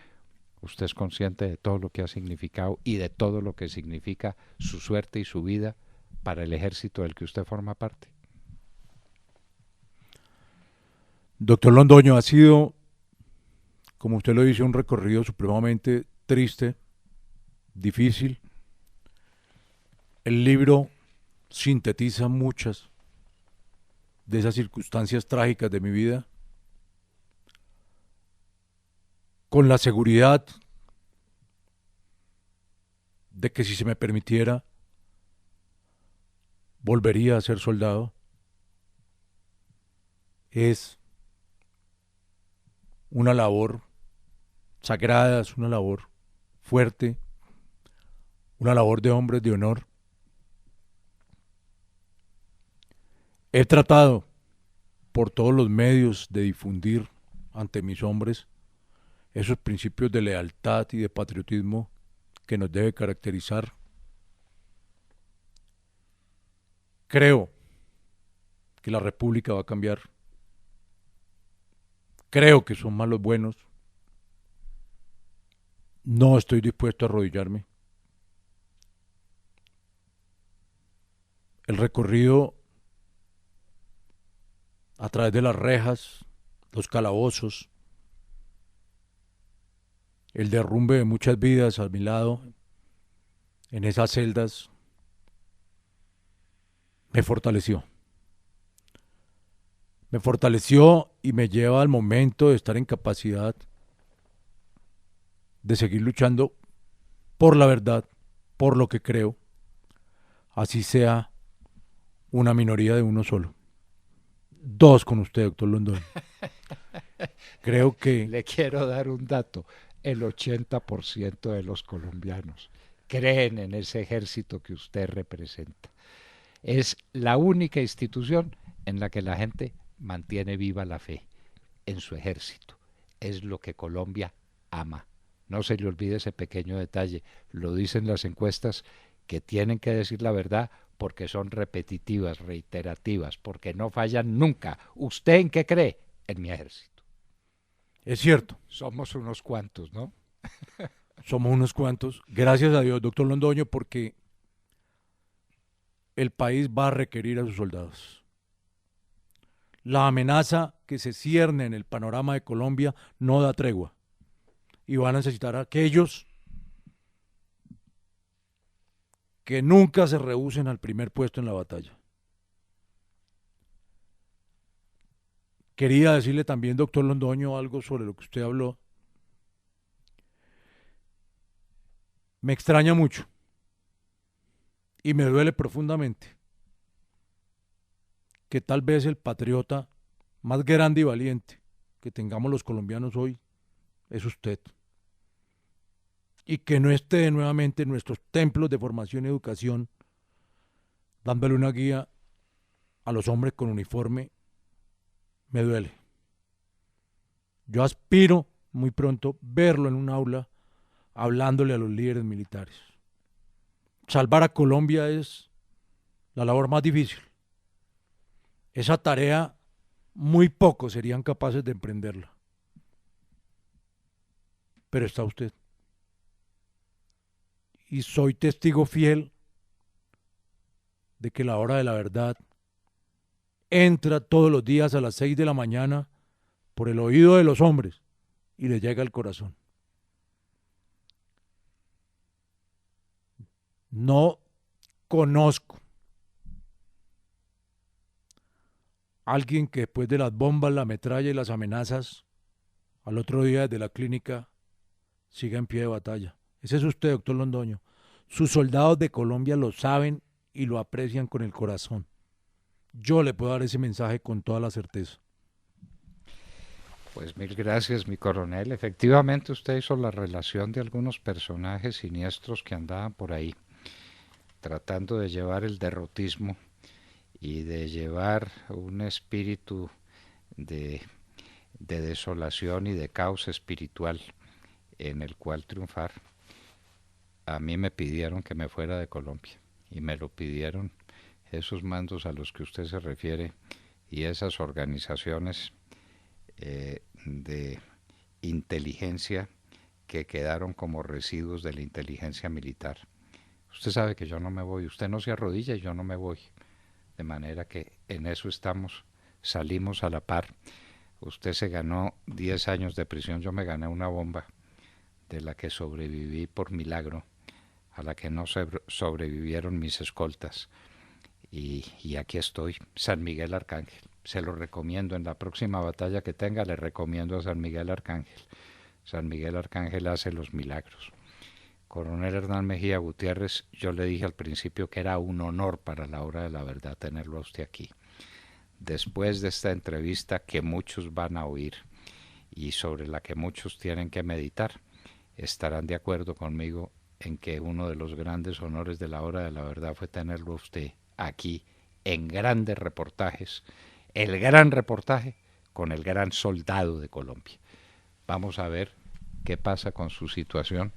Usted es consciente de todo lo que ha significado y de todo lo que significa su suerte y su vida para el ejército del que usted forma parte. Doctor Londoño, ha sido, como usted lo dice, un recorrido supremamente triste, difícil. El libro sintetiza muchas de esas circunstancias trágicas de mi vida con la seguridad de que si se me permitiera, volvería a ser soldado. Es una labor sagrada, es una labor fuerte, una labor de hombres de honor. He tratado por todos los medios de difundir ante mis hombres esos principios de lealtad y de patriotismo que nos debe caracterizar. Creo que la República va a cambiar. Creo que son malos buenos. No estoy dispuesto a arrodillarme. El recorrido a través de las rejas, los calabozos, el derrumbe de muchas vidas a mi lado, en esas celdas, me fortaleció. Me fortaleció y me lleva al momento de estar en capacidad de seguir luchando por la verdad, por lo que creo, así sea una minoría de uno solo. Dos con usted, doctor Londoño. Creo que... Le quiero dar un dato. El 80% de los colombianos creen en ese ejército que usted representa. Es la única institución en la que la gente mantiene viva la fe, en su ejército. Es lo que Colombia ama. No se le olvide ese pequeño detalle. Lo dicen las encuestas, que tienen que decir la verdad porque son repetitivas, reiterativas, porque no fallan nunca. ¿Usted en qué cree? En mi ejército. Es cierto. Somos unos cuantos, ¿no? Somos unos cuantos. Gracias a Dios, doctor Londoño, porque el país va a requerir a sus soldados. La amenaza que se cierne en el panorama de Colombia no da tregua. Y van a necesitar a aquellos que nunca se rehúsen al primer puesto en la batalla. Quería decirle también, doctor Londoño, algo sobre lo que usted habló. Me extraña mucho y me duele profundamente que tal vez el patriota más grande y valiente que tengamos los colombianos hoy es usted. Y que no esté nuevamente en nuestros templos de formación y educación dándole una guía a los hombres con uniforme, me duele. Yo aspiro muy pronto verlo en un aula hablándole a los líderes militares. Salvar a Colombia es la labor más difícil. Esa tarea muy pocos serían capaces de emprenderla. Pero está usted. Y soy testigo fiel de que la hora de la verdad entra todos los días a las 6 de la mañana por el oído de los hombres y le llega al corazón. No conozco a alguien que después de las bombas, la metralla y las amenazas, al otro día desde la clínica siga en pie de batalla. Ese es usted, doctor Londoño. Sus soldados de Colombia lo saben y lo aprecian con el corazón. Yo le puedo dar ese mensaje con toda la certeza. Pues mil gracias, mi coronel. Efectivamente, usted hizo la relación de algunos personajes siniestros que andaban por ahí, tratando de llevar el derrotismo y de llevar un espíritu de, de desolación y de caos espiritual en el cual triunfar. A mí me pidieron que me fuera de Colombia y me lo pidieron esos mandos a los que usted se refiere y esas organizaciones de inteligencia que quedaron como residuos de la inteligencia militar. Usted sabe que yo no me voy, usted no se arrodilla y yo no me voy. De manera que en eso estamos, salimos a la par. Usted se ganó 10 años de prisión, yo me gané una bomba de la que sobreviví por milagro, a la que no sobrevivieron mis escoltas. Y aquí estoy, San Miguel Arcángel. Se lo recomiendo, en la próxima batalla que tenga le recomiendo a San Miguel Arcángel. San Miguel Arcángel hace los milagros. Coronel Hernán Mejía Gutiérrez, yo le dije al principio que era un honor para la hora de la verdad tenerlo a usted aquí. Después de esta entrevista que muchos van a oír y sobre la que muchos tienen que meditar, estarán de acuerdo conmigo en que uno de los grandes honores de la hora de la verdad fue tenerlo a usted aquí en grandes reportajes, el gran reportaje con el gran soldado de Colombia. Vamos a ver qué pasa con su situación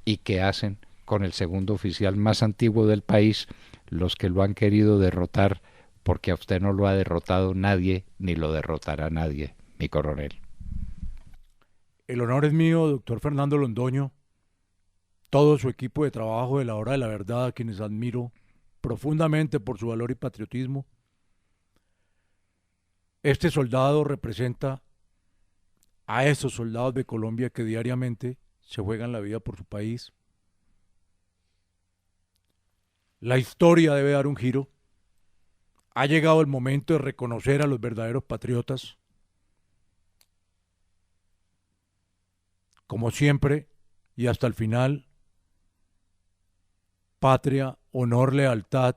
y qué hacen con el segundo oficial más antiguo del país, los que lo han querido derrotar, porque a usted no lo ha derrotado nadie, ni lo derrotará nadie, mi coronel. El honor es mío, doctor Fernando Londoño, todo su equipo de trabajo de la Hora de la Verdad, a quienes admiro profundamente por su valor y patriotismo. Este soldado representa a esos soldados de Colombia que diariamente se juegan la vida por su país. La historia debe dar un giro. Ha llegado el momento de reconocer a los verdaderos patriotas. Como siempre y hasta el final, patria, honor, lealtad.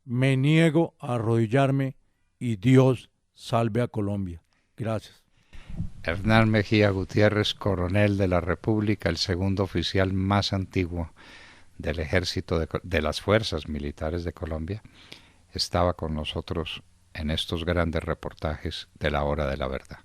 Me niego a arrodillarme y Dios salve a Colombia. Gracias. Hernán Mejía Gutiérrez, coronel de la República, el segundo oficial más antiguo del ejército de las fuerzas militares de Colombia, estaba con nosotros en estos grandes reportajes de la Hora de la Verdad.